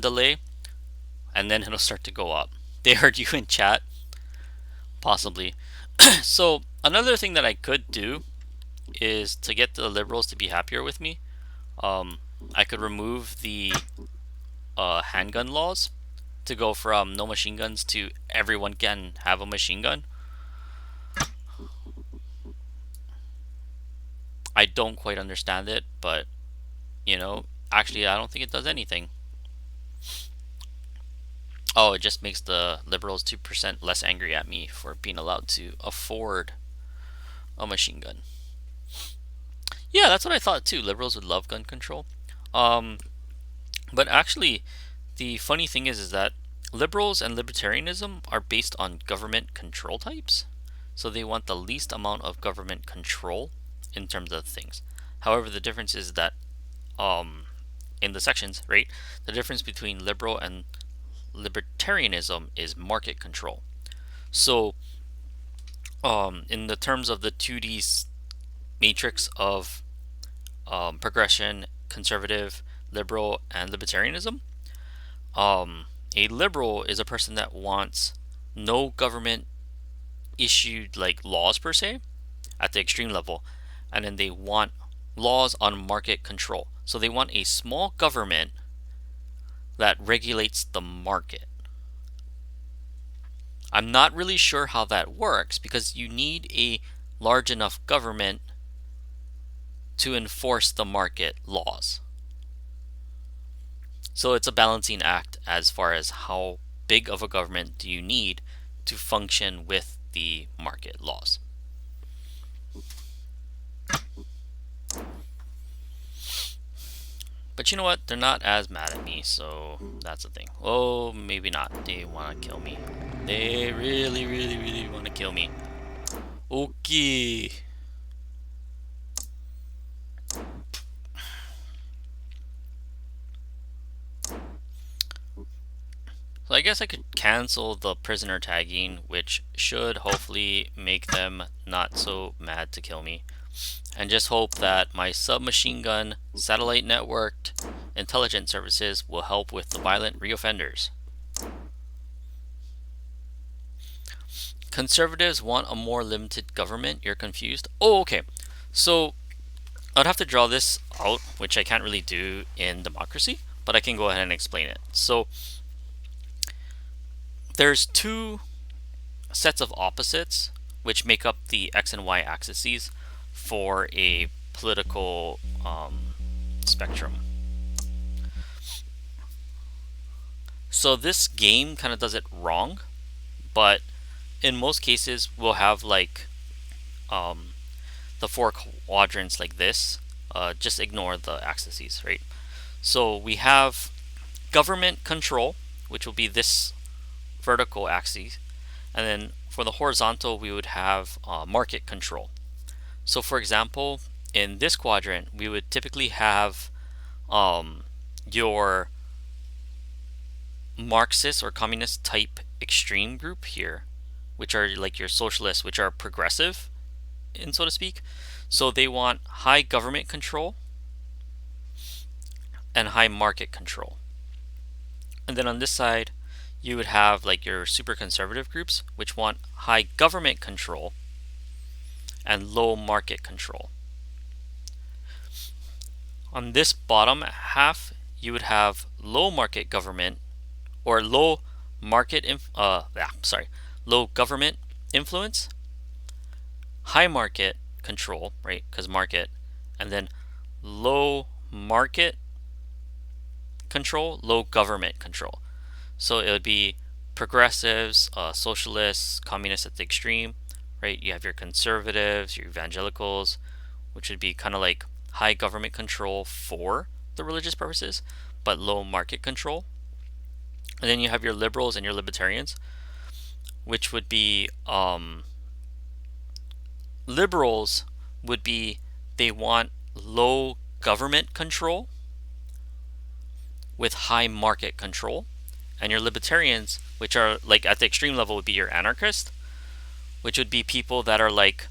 delay, and then it'll start to go up. They heard you in chat, possibly. So another thing that I could do is to get the liberals to be happier with me. Um, I could remove the handgun laws to go from no machine guns to everyone can have a machine gun. I don't quite understand it, but actually, I don't think it does anything. Oh, it just makes the liberals 2% less angry at me for being allowed to afford a machine gun. Yeah, that's what I thought too. Liberals would love gun control. Um, but actually, the funny thing is that liberals and libertarianism are based on government control types. So they want the least amount of government control in terms of things. However, the difference is that in the sections, right, the difference between liberal and libertarianism is market control. So, in the terms of the 2D matrix of progression, conservative, liberal, and libertarianism, a liberal is a person that wants no government issued like laws per se at the extreme level, and then they want laws on market control. So they want a small government that regulates the market. I'm not really sure how that works because you need a large enough government to enforce the market laws. So it's a balancing act as far as how big of a government do you need to function with the market laws. But you know what? They're not as mad at me, so that's the thing. Oh, maybe not. They want to kill me. They really, really, really want to kill me. Okay. So I guess I could cancel the prisoner tagging, which should hopefully make them not so mad to kill me. And just hope that my submachine gun, satellite networked intelligence services will help with the violent reoffenders. Conservatives want a more limited government. You're confused? Oh, okay. So I'd have to draw this out, which I can't really do in democracy, but I can go ahead and explain it. So there's two sets of opposites which make up the x and y axes for a political spectrum. So this game kind of does it wrong, but in most cases we'll have like the four quadrants like this. Just ignore the axes, right? So we have government control, which will be this vertical axis, and then for the horizontal we would have market control. So for example, in this quadrant we would typically have your Marxist or communist type extreme group here, which are like your socialists, which are progressive, in so to speak. So they want high government control and high market control. And then on this side, you would have like your super conservative groups, which want high government control and low market control. On this bottom half, you would have low market government or low government influence, high market control, right? Because market, and then low market control, low government control. So it would be progressives, socialists, communists at the extreme, right? You have your conservatives, your evangelicals, which would be kind of like high government control for the religious purposes, but low market control. And then you have your liberals and your libertarians, which would be liberals would be they want low government control with high market control. And your libertarians, which are like at the extreme level, would be your anarchist, which would be people that are like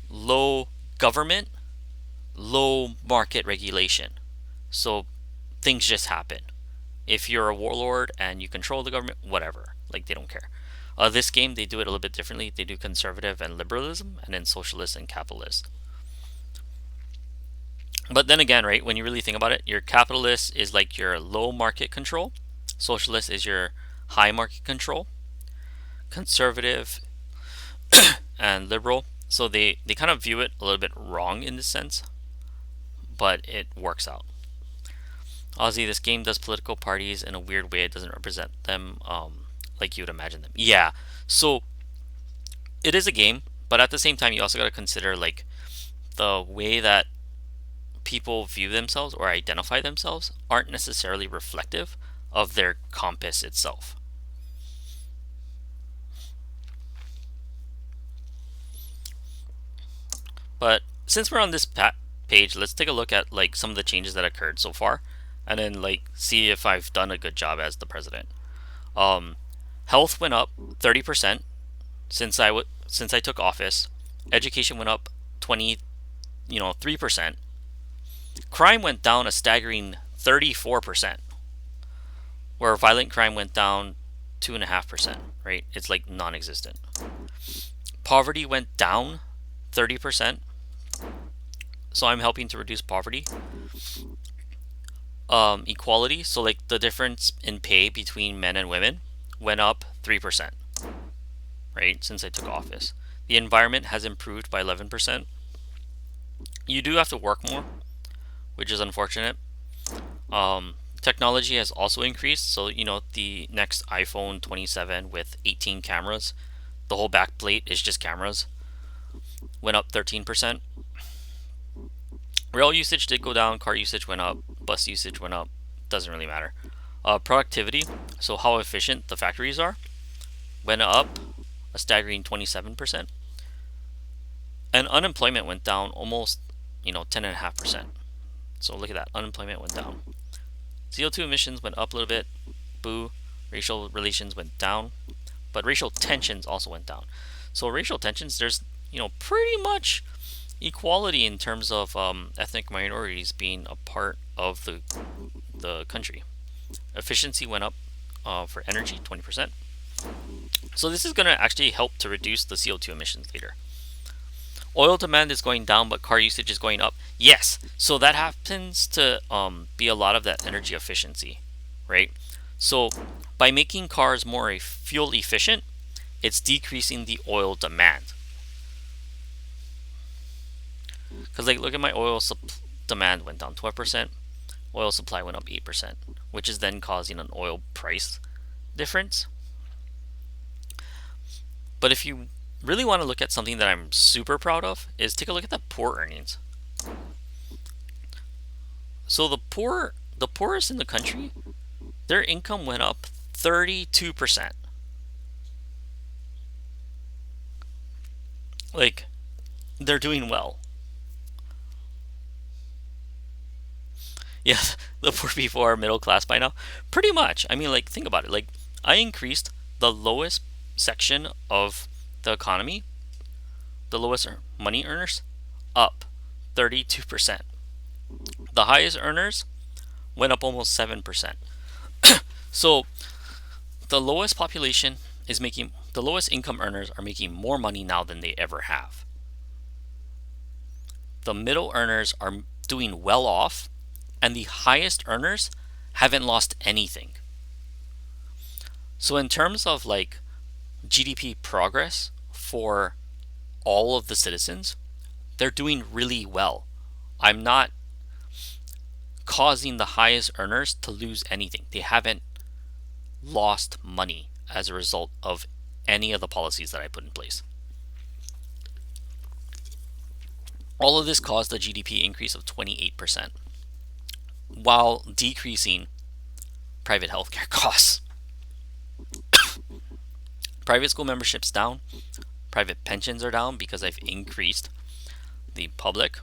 low government, low market regulation. So things just happen. If you're a warlord and you control the government, whatever, like they don't care. This game, they do it a little bit differently. They do conservative and liberalism, and then socialist and capitalist. But then again, right, when you really think about it, your capitalist is like your low market control. Socialist is your high market control. Conservative and liberal. So they kind of view it a little bit wrong in this sense, but it works out. Ozzy, this game does political parties in a weird way. It doesn't represent them like you would imagine them. Yeah, so it is a game, but at the same time, you also got to consider like the way that people view themselves or identify themselves aren't necessarily reflective of their compass itself. But since we're on this page, let's take a look at like some of the changes that occurred so far, and then like see if I've done a good job as the president. Health went up 30% since I took office. Education went up 3%. Crime went down a staggering 34%, where violent crime went down 2.5%. Right? It's like non-existent. Poverty went down 30%. So I'm helping to reduce poverty. Equality, so like the difference in pay between men and women, went up 3%, right, since I took office. The environment has improved by 11%. You do have to work more, which is unfortunate. Technology has also increased, so the next iPhone 27 with 18 cameras, the whole back plate is just cameras, went up 13%. Rail usage did go down, car usage went up, bus usage went up. Doesn't really matter. Productivity, so how efficient the factories are, went up a staggering 27%. And unemployment went down almost, 10.5%. So look at that. Unemployment went down. CO2 emissions went up a little bit. Boo. Racial relations went down. But racial tensions also went down. So racial tensions, there's, pretty much equality in terms of ethnic minorities being a part of the country. Efficiency went up for energy, 20%. So this is going to actually help to reduce the CO2 emissions later. Oil demand is going down, but car usage is going up. Yes, so that happens to be a lot of that energy efficiency, right? So by making cars more fuel efficient, it's decreasing the oil demand. Because look at my oil demand went down 12%, oil supply went up 8%, which is then causing an oil price difference. But if you really want to look at something that I'm super proud of, is take a look at the poor earnings. So the poorest in the country, their income went up 32%. They're doing well. Yeah, the poor people are middle class by now. Pretty much. I mean, think about it. I increased the lowest section of the economy, the lowest money earners, up 32%. The highest earners went up almost 7%. So the lowest population is making, the lowest income earners are making more money now than they ever have. The middle earners are doing well off, and the highest earners haven't lost anything. So in terms of GDP progress for all of the citizens, they're doing really well. I'm not causing the highest earners to lose anything. They haven't lost money as a result of any of the policies that I put in place. All of this caused a GDP increase of 28%, while decreasing private healthcare costs. Private school membership's down. Private pensions are down because I've increased the public.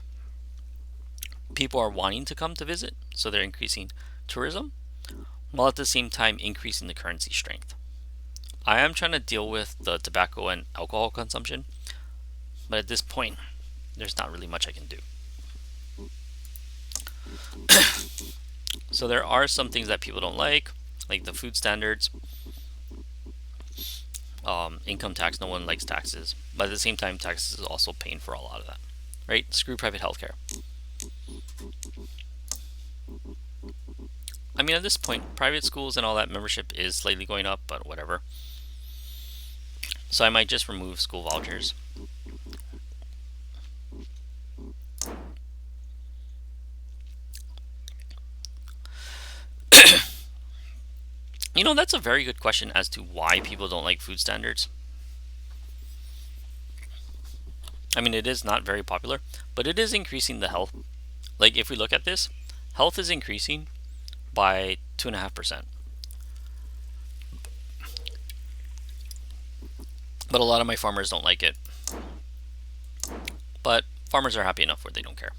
People are wanting to come to visit, so they're increasing tourism, while at the same time increasing the currency strength. I am trying to deal with the tobacco and alcohol consumption, but at this point, there's not really much I can do. So there are some things that people don't like the food standards, income tax. No one likes taxes, but at the same time, taxes is also paying for a lot of that, right? Screw private healthcare. I mean, at this point, private schools and all that membership is slightly going up, but whatever. So I might just remove school vouchers. That's a very good question as to why people don't like food standards. I mean, it is not very popular, but it is increasing the health. If we look at this, health is increasing by 2.5%. But a lot of my farmers don't like it. But farmers are happy enough where they don't care.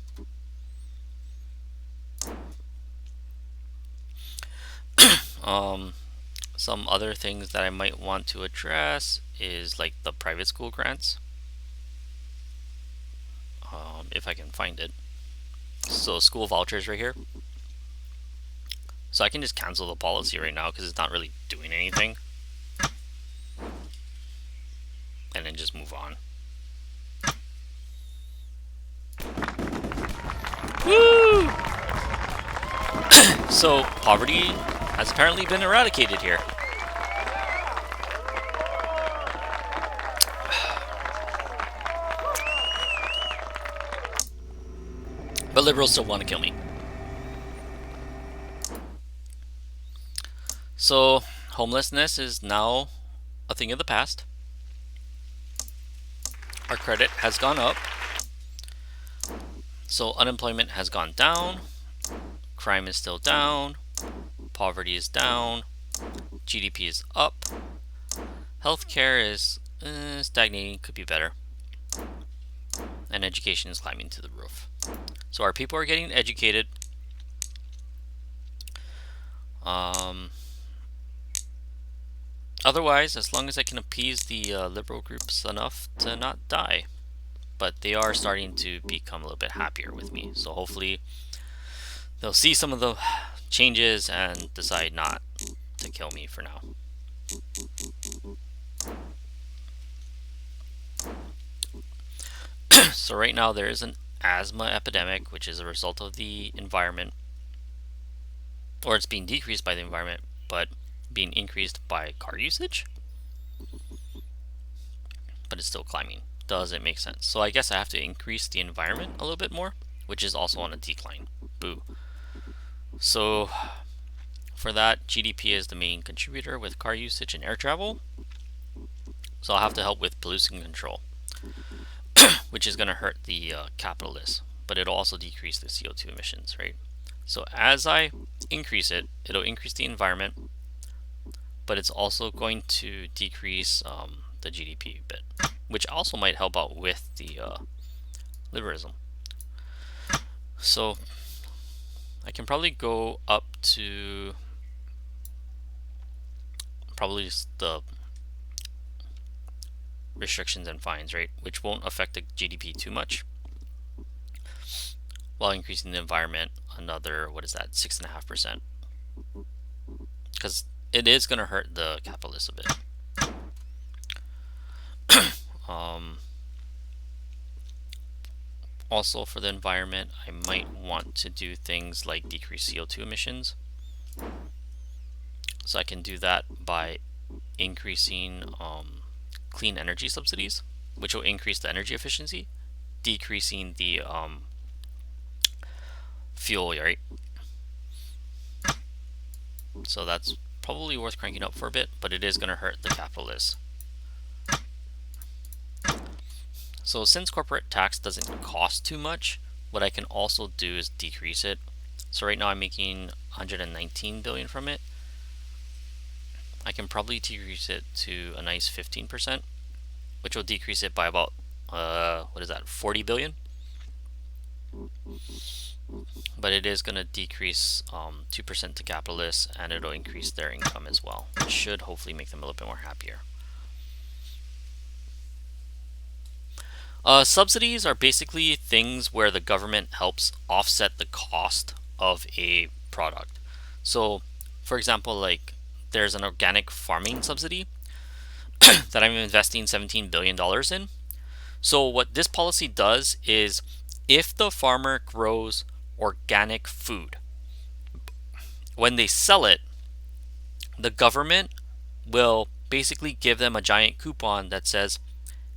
Some other things that I might want to address is the private school grants. If I can find it. So school vouchers right here. So I can just cancel the policy right now because it's not really doing anything. And then just move on. Woo! So poverty has apparently been eradicated here. But liberals still want to kill me. So homelessness is now a thing of the past. Our credit has gone up. So unemployment has gone down. Crime is still down. Poverty is down. GDP is up. Healthcare is stagnating, could be better. And education is climbing to the roof. So our people are getting educated. Otherwise, as long as I can appease the liberal groups enough to not die. But they are starting to become a little bit happier with me. So hopefully they'll see some of the changes and decide not to kill me for now. So right now there is an asthma epidemic, which is a result of the environment, or it's being decreased by the environment, but being increased by car usage. But it's still climbing. Doesn't make sense. So I guess I have to increase the environment a little bit more, which is also on a decline. Boo. So for that, GDP is the main contributor with car usage and air travel. So I'll have to help with pollution control, which is going to hurt the capitalists, but it'll also decrease the CO2 emissions, right? So as I increase it, it'll increase the environment, but it's also going to decrease the GDP a bit, which also might help out with the liberalism. So I can probably go up to probably the restrictions and fines, right? Which won't affect the GDP too much, while increasing the environment another, what is that, 6.5%? Because it is going to hurt the capitalists a bit. Also for the environment, I might want to do things like decrease CO2 emissions. So I can do that by increasing clean energy subsidies, which will increase the energy efficiency, decreasing the fuel, right? So that's probably worth cranking up for a bit, but it is going to hurt the capitalists. So since corporate tax doesn't cost too much, what I can also do is decrease it. So right now I'm making 119 billion from it. I can probably decrease it to a nice 15%, which will decrease it by about, 40 billion? But it is going to decrease 2% to capitalists, and it'll increase their income as well, which should hopefully make them a little bit more happier. Subsidies are basically things where the government helps offset the cost of a product. So, for example, like there's an organic farming subsidy that I'm investing $17 billion in. So what this policy does is, if the farmer grows organic food, when they sell it, the government will basically give them a giant coupon that says,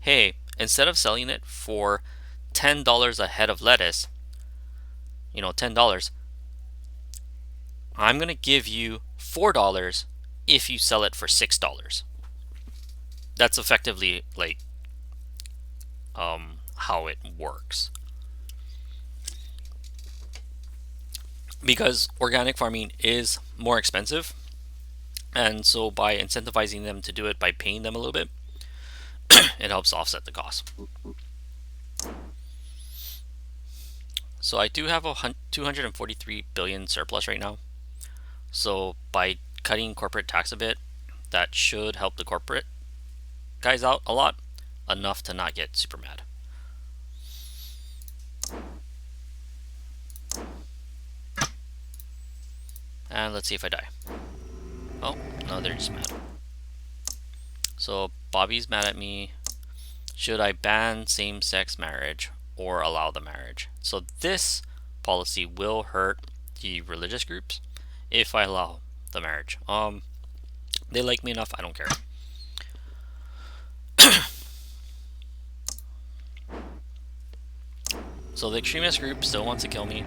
hey, instead of selling it for $10 a head of lettuce, $10, I'm going to give you $4 if you sell it for $6. That's effectively like how it works. Because organic farming is more expensive, and so by incentivizing them to do it by paying them a little bit, it helps offset the cost. So I do have a 243 billion surplus right now. So by cutting corporate tax a bit, that should help the corporate guys out a lot, enough to not get super mad. And let's see if I die. Oh, no, they're just mad. So Bobby's mad at me. Should I ban same-sex marriage or allow the marriage? So this policy will hurt the religious groups if I allow the marriage. They like me enough, I don't care. So the extremist group still wants to kill me.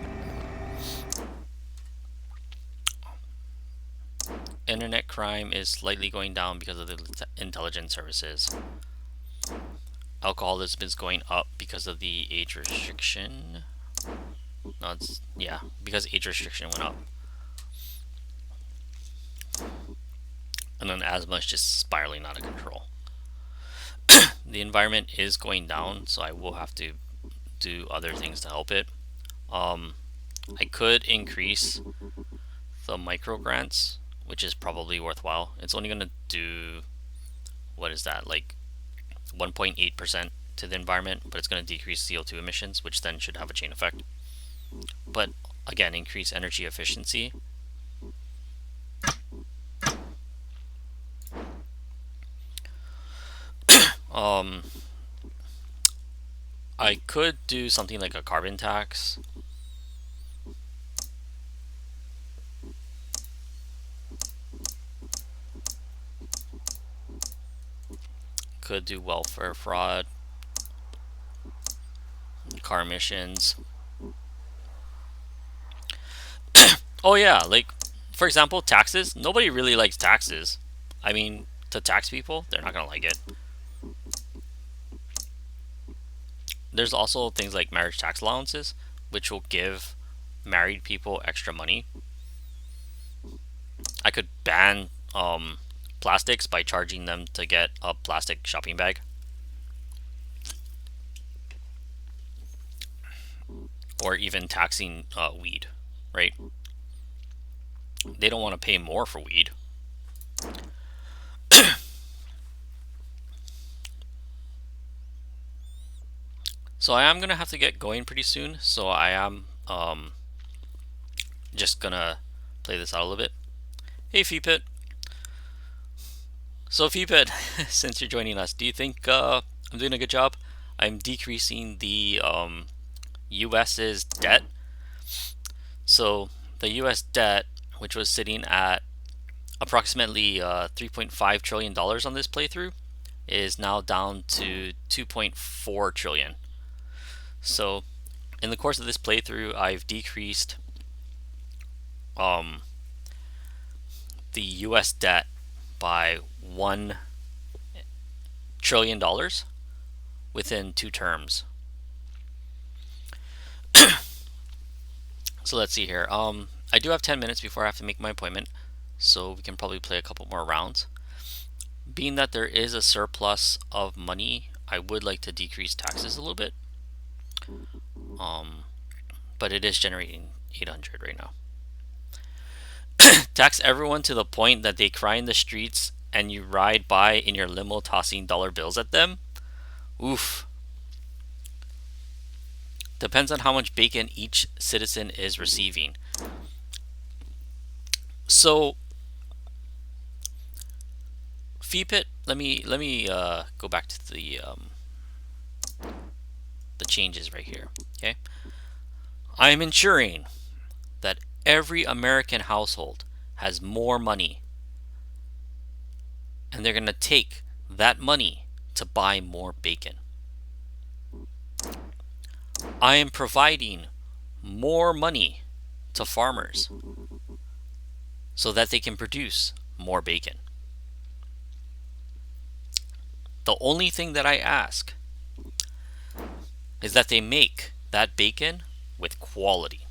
Internet crime is slightly going down because of the intelligence services. Alcoholism is going up because of the age restriction. No, it's, yeah, because age restriction went up. And then asthma is just spiraling out of control. The environment is going down, so I will have to do other things to help it. I could increase the micro grants, which is probably worthwhile. It's only going to do, what is that, like 1.8% to the environment, but it's going to decrease CO2 emissions, which then should have a chain effect. But again, increase energy efficiency. I could do something like a carbon tax. Could do welfare fraud, car emissions. Oh yeah, like for example, taxes. Nobody really likes taxes. I mean, to tax people, they're not gonna like it. There's also things like marriage tax allowances, which will give married people extra money. I could ban plastics by charging them to get a plastic shopping bag. Or even taxing weed, right? They don't want to pay more for weed. So I am gonna have to get going pretty soon. So I am just gonna play this out a little bit. Hey Feepit. So Feepit, since you're joining us, do you think I'm doing a good job? I'm decreasing the U.S.'s debt. So the U.S. debt, which was sitting at approximately $3.5 trillion on this playthrough, is now down to 2.4 trillion. So in the course of this playthrough, I've decreased the U.S. debt by $1 trillion within 2 terms. So let's see here. I do have 10 minutes before I have to make my appointment, so we can probably play a couple more rounds. Being that there is a surplus of money, I would like to decrease taxes a little bit. But it is generating 800 right now. Tax everyone to the point that they cry in the streets and you ride by in your limo tossing dollar bills at them? Oof. Depends on how much bacon each citizen is receiving. So, FEPIT, let me go back to the changes right here. Okay, I am ensuring that every American household has more money, and they're going to take that money to buy more bacon. I am providing more money to farmers so that they can produce more bacon. The only thing that I ask is that they make that bacon with quality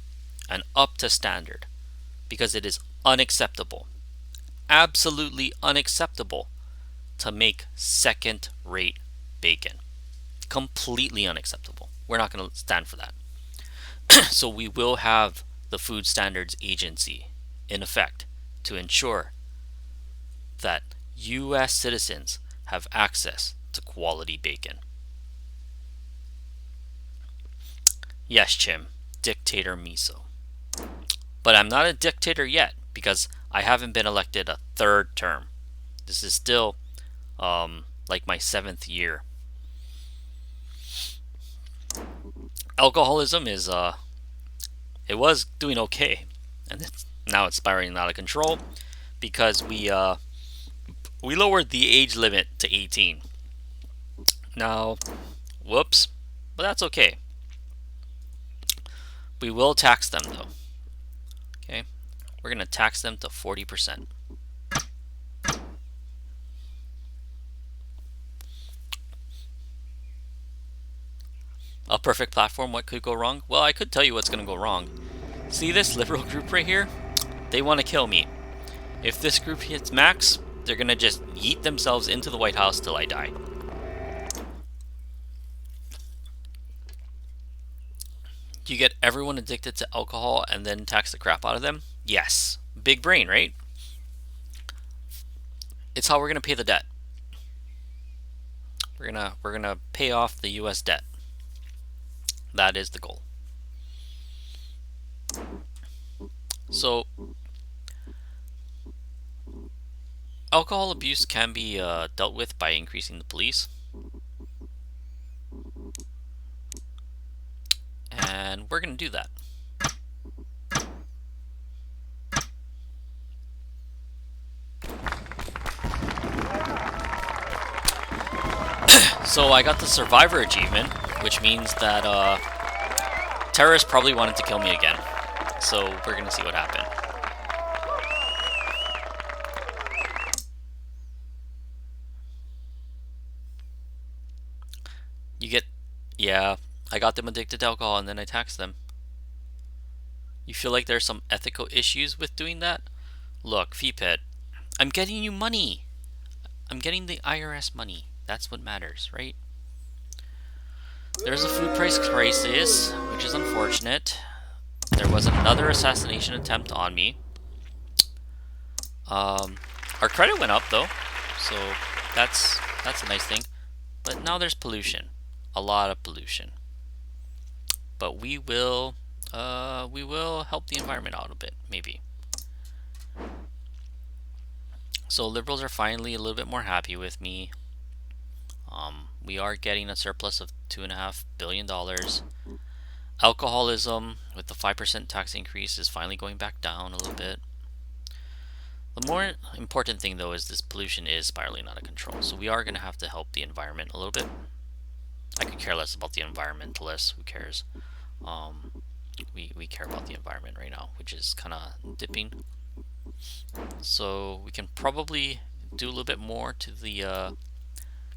and up to standard, because it is unacceptable, absolutely unacceptable, to make second-rate bacon. Completely unacceptable. We're not going to stand for that. So we will have the Food Standards Agency in effect to ensure that U.S. citizens have access to quality bacon. Yes, Chim, Dictator Miso. But I'm not a dictator yet because I haven't been elected a third term. This is still like my 7th year. Alcoholism is it was doing okay, and now it's spiraling out of control because we lowered the age limit to 18. Now, whoops, but that's okay. We will tax them though. Okay, we're gonna tax them to 40%. Up perfect platform, what could go wrong? Well, I could tell you what's going to go wrong. See this liberal group right here? They want to kill me. If this group hits max, they're going to just yeet themselves into the White House till I die. Do you get everyone addicted to alcohol and then tax the crap out of them? Yes. Big brain, right? It's how we're going to pay the debt. We're gonna pay off the US debt. That is the goal. So alcohol abuse can be dealt with by increasing the police. And we're going to do that. So I got the Survivor achievement, which means that terrorists probably wanted to kill me again. So we're going to see what happened. You get... Yeah, I got them addicted to alcohol and then I taxed them. You feel like there's some ethical issues with doing that? Look, Feepit, I'm getting you money. I'm getting the IRS money. That's what matters, right? There's a food price crisis, which is unfortunate. There was another assassination attempt on me. Our credit went up though, so that's a nice thing. But now there's pollution, a lot of pollution. But we will help the environment out a bit, maybe. So liberals are finally a little bit more happy with me. We are getting a surplus of $2.5 billion. Alcoholism, with the 5% tax increase, is finally going back down a little bit. The more important thing, though, is this pollution is spiraling out of control. So we are going to have to help the environment a little bit. I could care less about the environmentalists. Who cares? We care about the environment right now, which is kind of dipping. So we can probably do a little bit more to the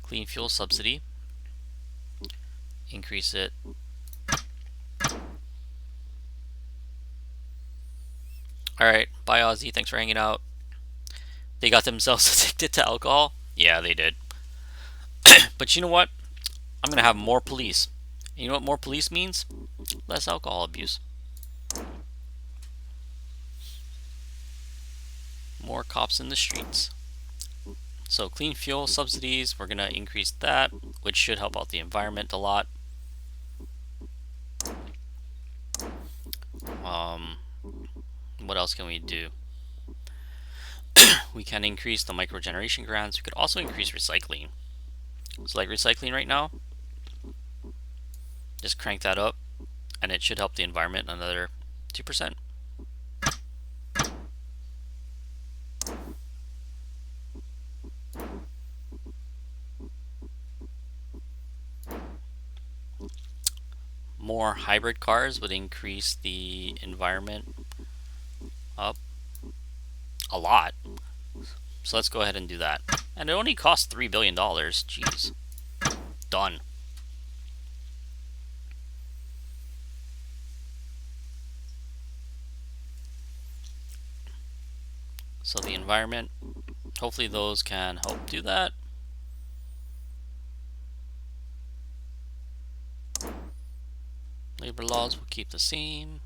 clean fuel subsidy. Increase it. Alright, bye Aussie, thanks for hanging out. They got themselves addicted to alcohol? Yeah, they did. But you know what? I'm gonna have more police. And you know what more police means? Less alcohol abuse. More cops in the streets. So clean fuel subsidies, we're gonna increase that, which should help out the environment a lot. What else can we do? We can increase the microgeneration grants. We could also increase recycling. So like recycling right now, just crank that up and it should help the environment another 2%. More hybrid cars would increase the environment up a lot. So let's go ahead and do that. And it only costs $3 billion. Jeez. Done. So the environment, hopefully those can help do that. Labor laws will keep the same.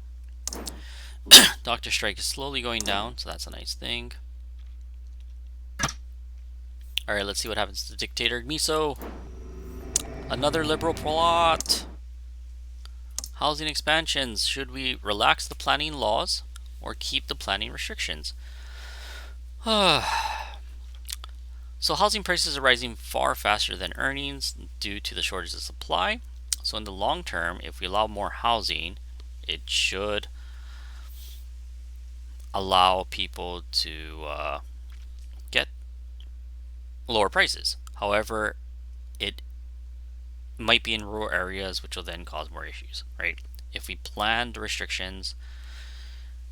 Doctor strike is slowly going down, so that's a nice thing. Alright, let's see what happens to Dictator Miso. Another liberal plot. Housing expansions. Should we relax the planning laws or keep the planning restrictions? So housing prices are rising far faster than earnings due to the shortage of supply. So in the long term, if we allow more housing, it should allow people to get lower prices. However, it might be in rural areas, which will then cause more issues, right? If we plan the restrictions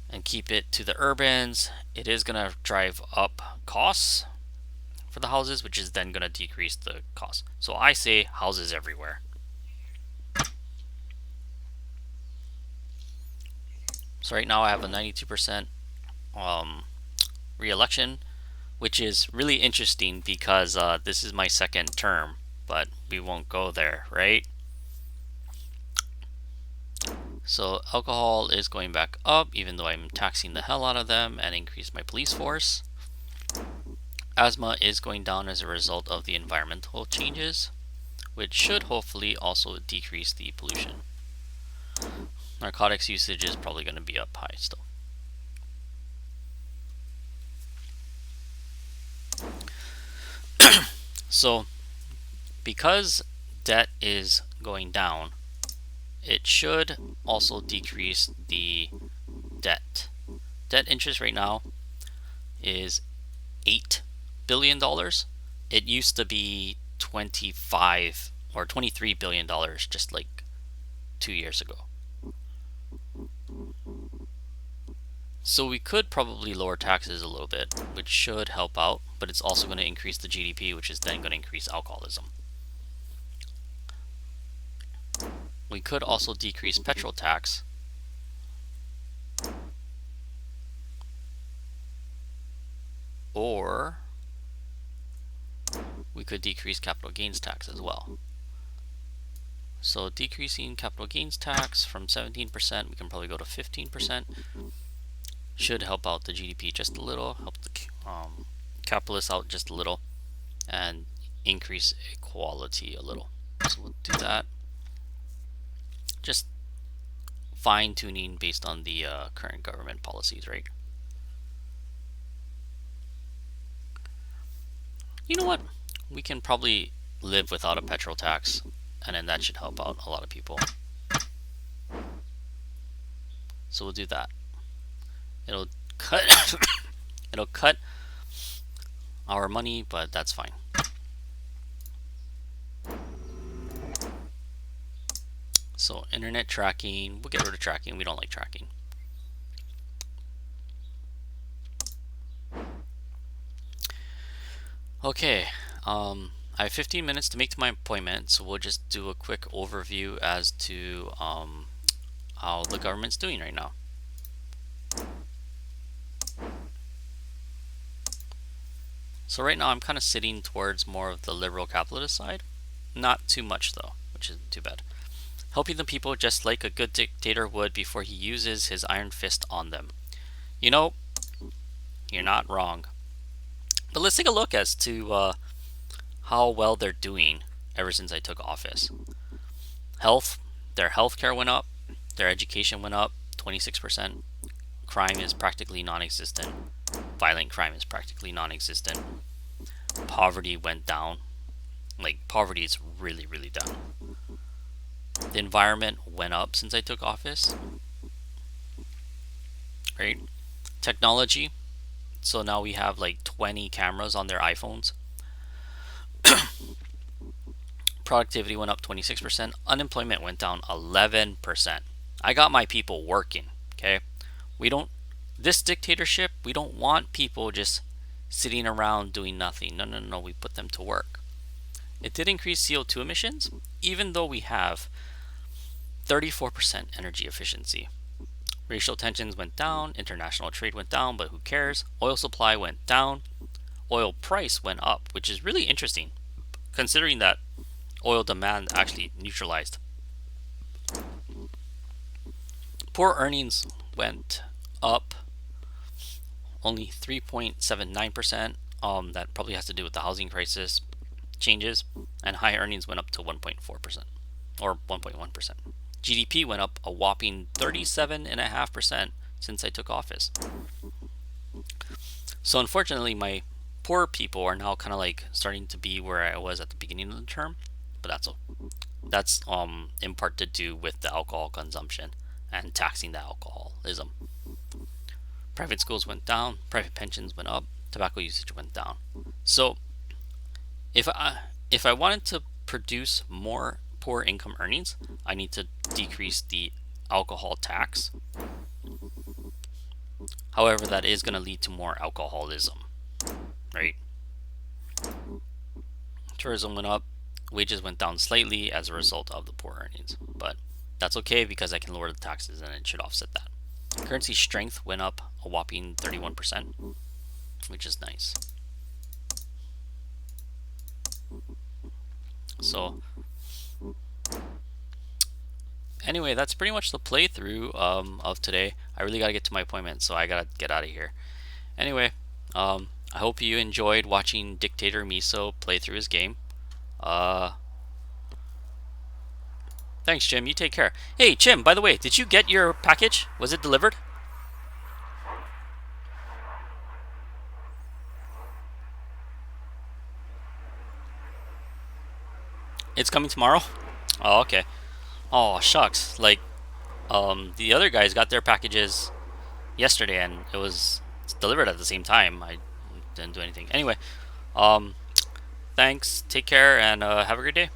and keep it to the urbans, it is going to drive up costs for the houses, which is then going to decrease the cost. So I say houses everywhere. So right now I have a 92% re-election, which is really interesting because this is my second term, but we won't go there, right? So alcohol is going back up, even though I'm taxing the hell out of them and increase my police force. Asthma is going down as a result of the environmental changes, which should hopefully also decrease the pollution. Narcotics usage is probably going to be up high still. So because debt is going down, it should also decrease the debt. Debt interest right now is $8 billion. It used to be 25 or $23 billion just like 2 years ago. So we could probably lower taxes a little bit, which should help out, but it's also going to increase the GDP, which is then going to increase alcoholism. We could also decrease petrol tax. Or we could decrease capital gains tax as well. So decreasing capital gains tax from 17%, we can probably go to 15%. Should help out the GDP just a little, help the capitalists out just a little, and increase equality a little. So we'll do that. Just fine tuning based on the current government policies, right? You know what? We can probably live without a petrol tax, and then that should help out a lot of people. So we'll do that. It'll cut our money, but that's fine. So internet tracking, we'll get rid of tracking. We don't like tracking. Okay, I have 15 minutes to make to my appointment, so we'll just do a quick overview as to how the government's doing right now. So right now I'm kind of sitting towards more of the liberal capitalist side. Not too much though, which isn't too bad. Helping the people just like a good dictator would before he uses his iron fist on them. You know, you're not wrong. But let's take a look as to how well they're doing ever since I took office. Their healthcare went up, their education went up 26%. Crime is practically non-existent. Violent crime is practically non-existent. Poverty went down. Like, poverty is really, really down. The environment went up since I took office. Right? Technology. So now we have like 20 cameras on their iPhones. Productivity went up 26%. Unemployment went down 11%. I got my people working. Okay? This dictatorship, we don't want people just sitting around doing nothing. No. We put them to work. It did increase CO2 emissions, even though we have 34% energy efficiency. Racial tensions went down, international trade went down, but who cares? Oil supply went down, oil price went up, which is really interesting, considering that oil demand actually neutralized. Poor earnings went up only 3.79%. That probably has to do with the housing crisis changes, and high earnings went up to 1.4% or 1.1%. GDP went up a whopping 37.5% since I took office. So unfortunately, my poor people are now kind of like starting to be where I was at the beginning of the term, but that's in part to do with the alcohol consumption and taxing the alcoholism. Private schools went down, private pensions went up, tobacco usage went down. So if I wanted to produce more poor income earnings, I need to decrease the alcohol tax. However, that is going to lead to more alcoholism, right? Tourism went up, wages went down slightly as a result of the poor earnings, but that's okay because I can lower the taxes and it should offset that. Currency strength went up a whopping 31%, which is nice. So anyway, that's pretty much the playthrough of today. I really gotta get to my appointment, so I gotta get out of here. Anyway, I hope you enjoyed watching Dictator Miso play through his game. Uh, Thanks, Jim. You take care. Hey, Jim, by the way, did you get your package? Was it delivered? It's coming tomorrow? Oh, okay. Oh, shucks. Like, the other guys got their packages yesterday and it was delivered at the same time. I didn't do anything. Anyway, um, thanks. Take care and have a great day.